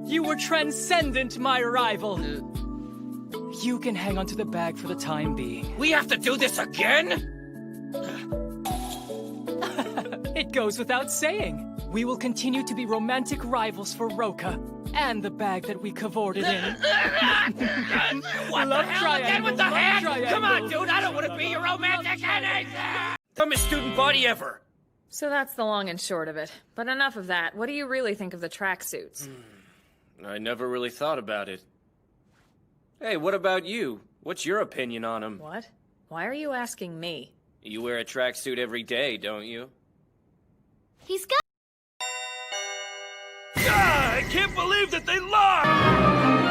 You were transcendent, my rival. You can hang onto the bag for the time being. We have to do this again? It goes without saying. We will continue to be romantic rivals for Roka and the bag that we cavorted in. What Love the hell again with the love hand? triangle. Come on, dude, I don't want to be your romantic anything! Dumbest student body ever! So that's the long and short of it. But enough of that. What do you really think of the tracksuits? I never really thought about it. Hey, what about you? What's your opinion on them? What? Why are you asking me? You wear a tracksuit every day, don't you? He's got... I can't believe that they lied!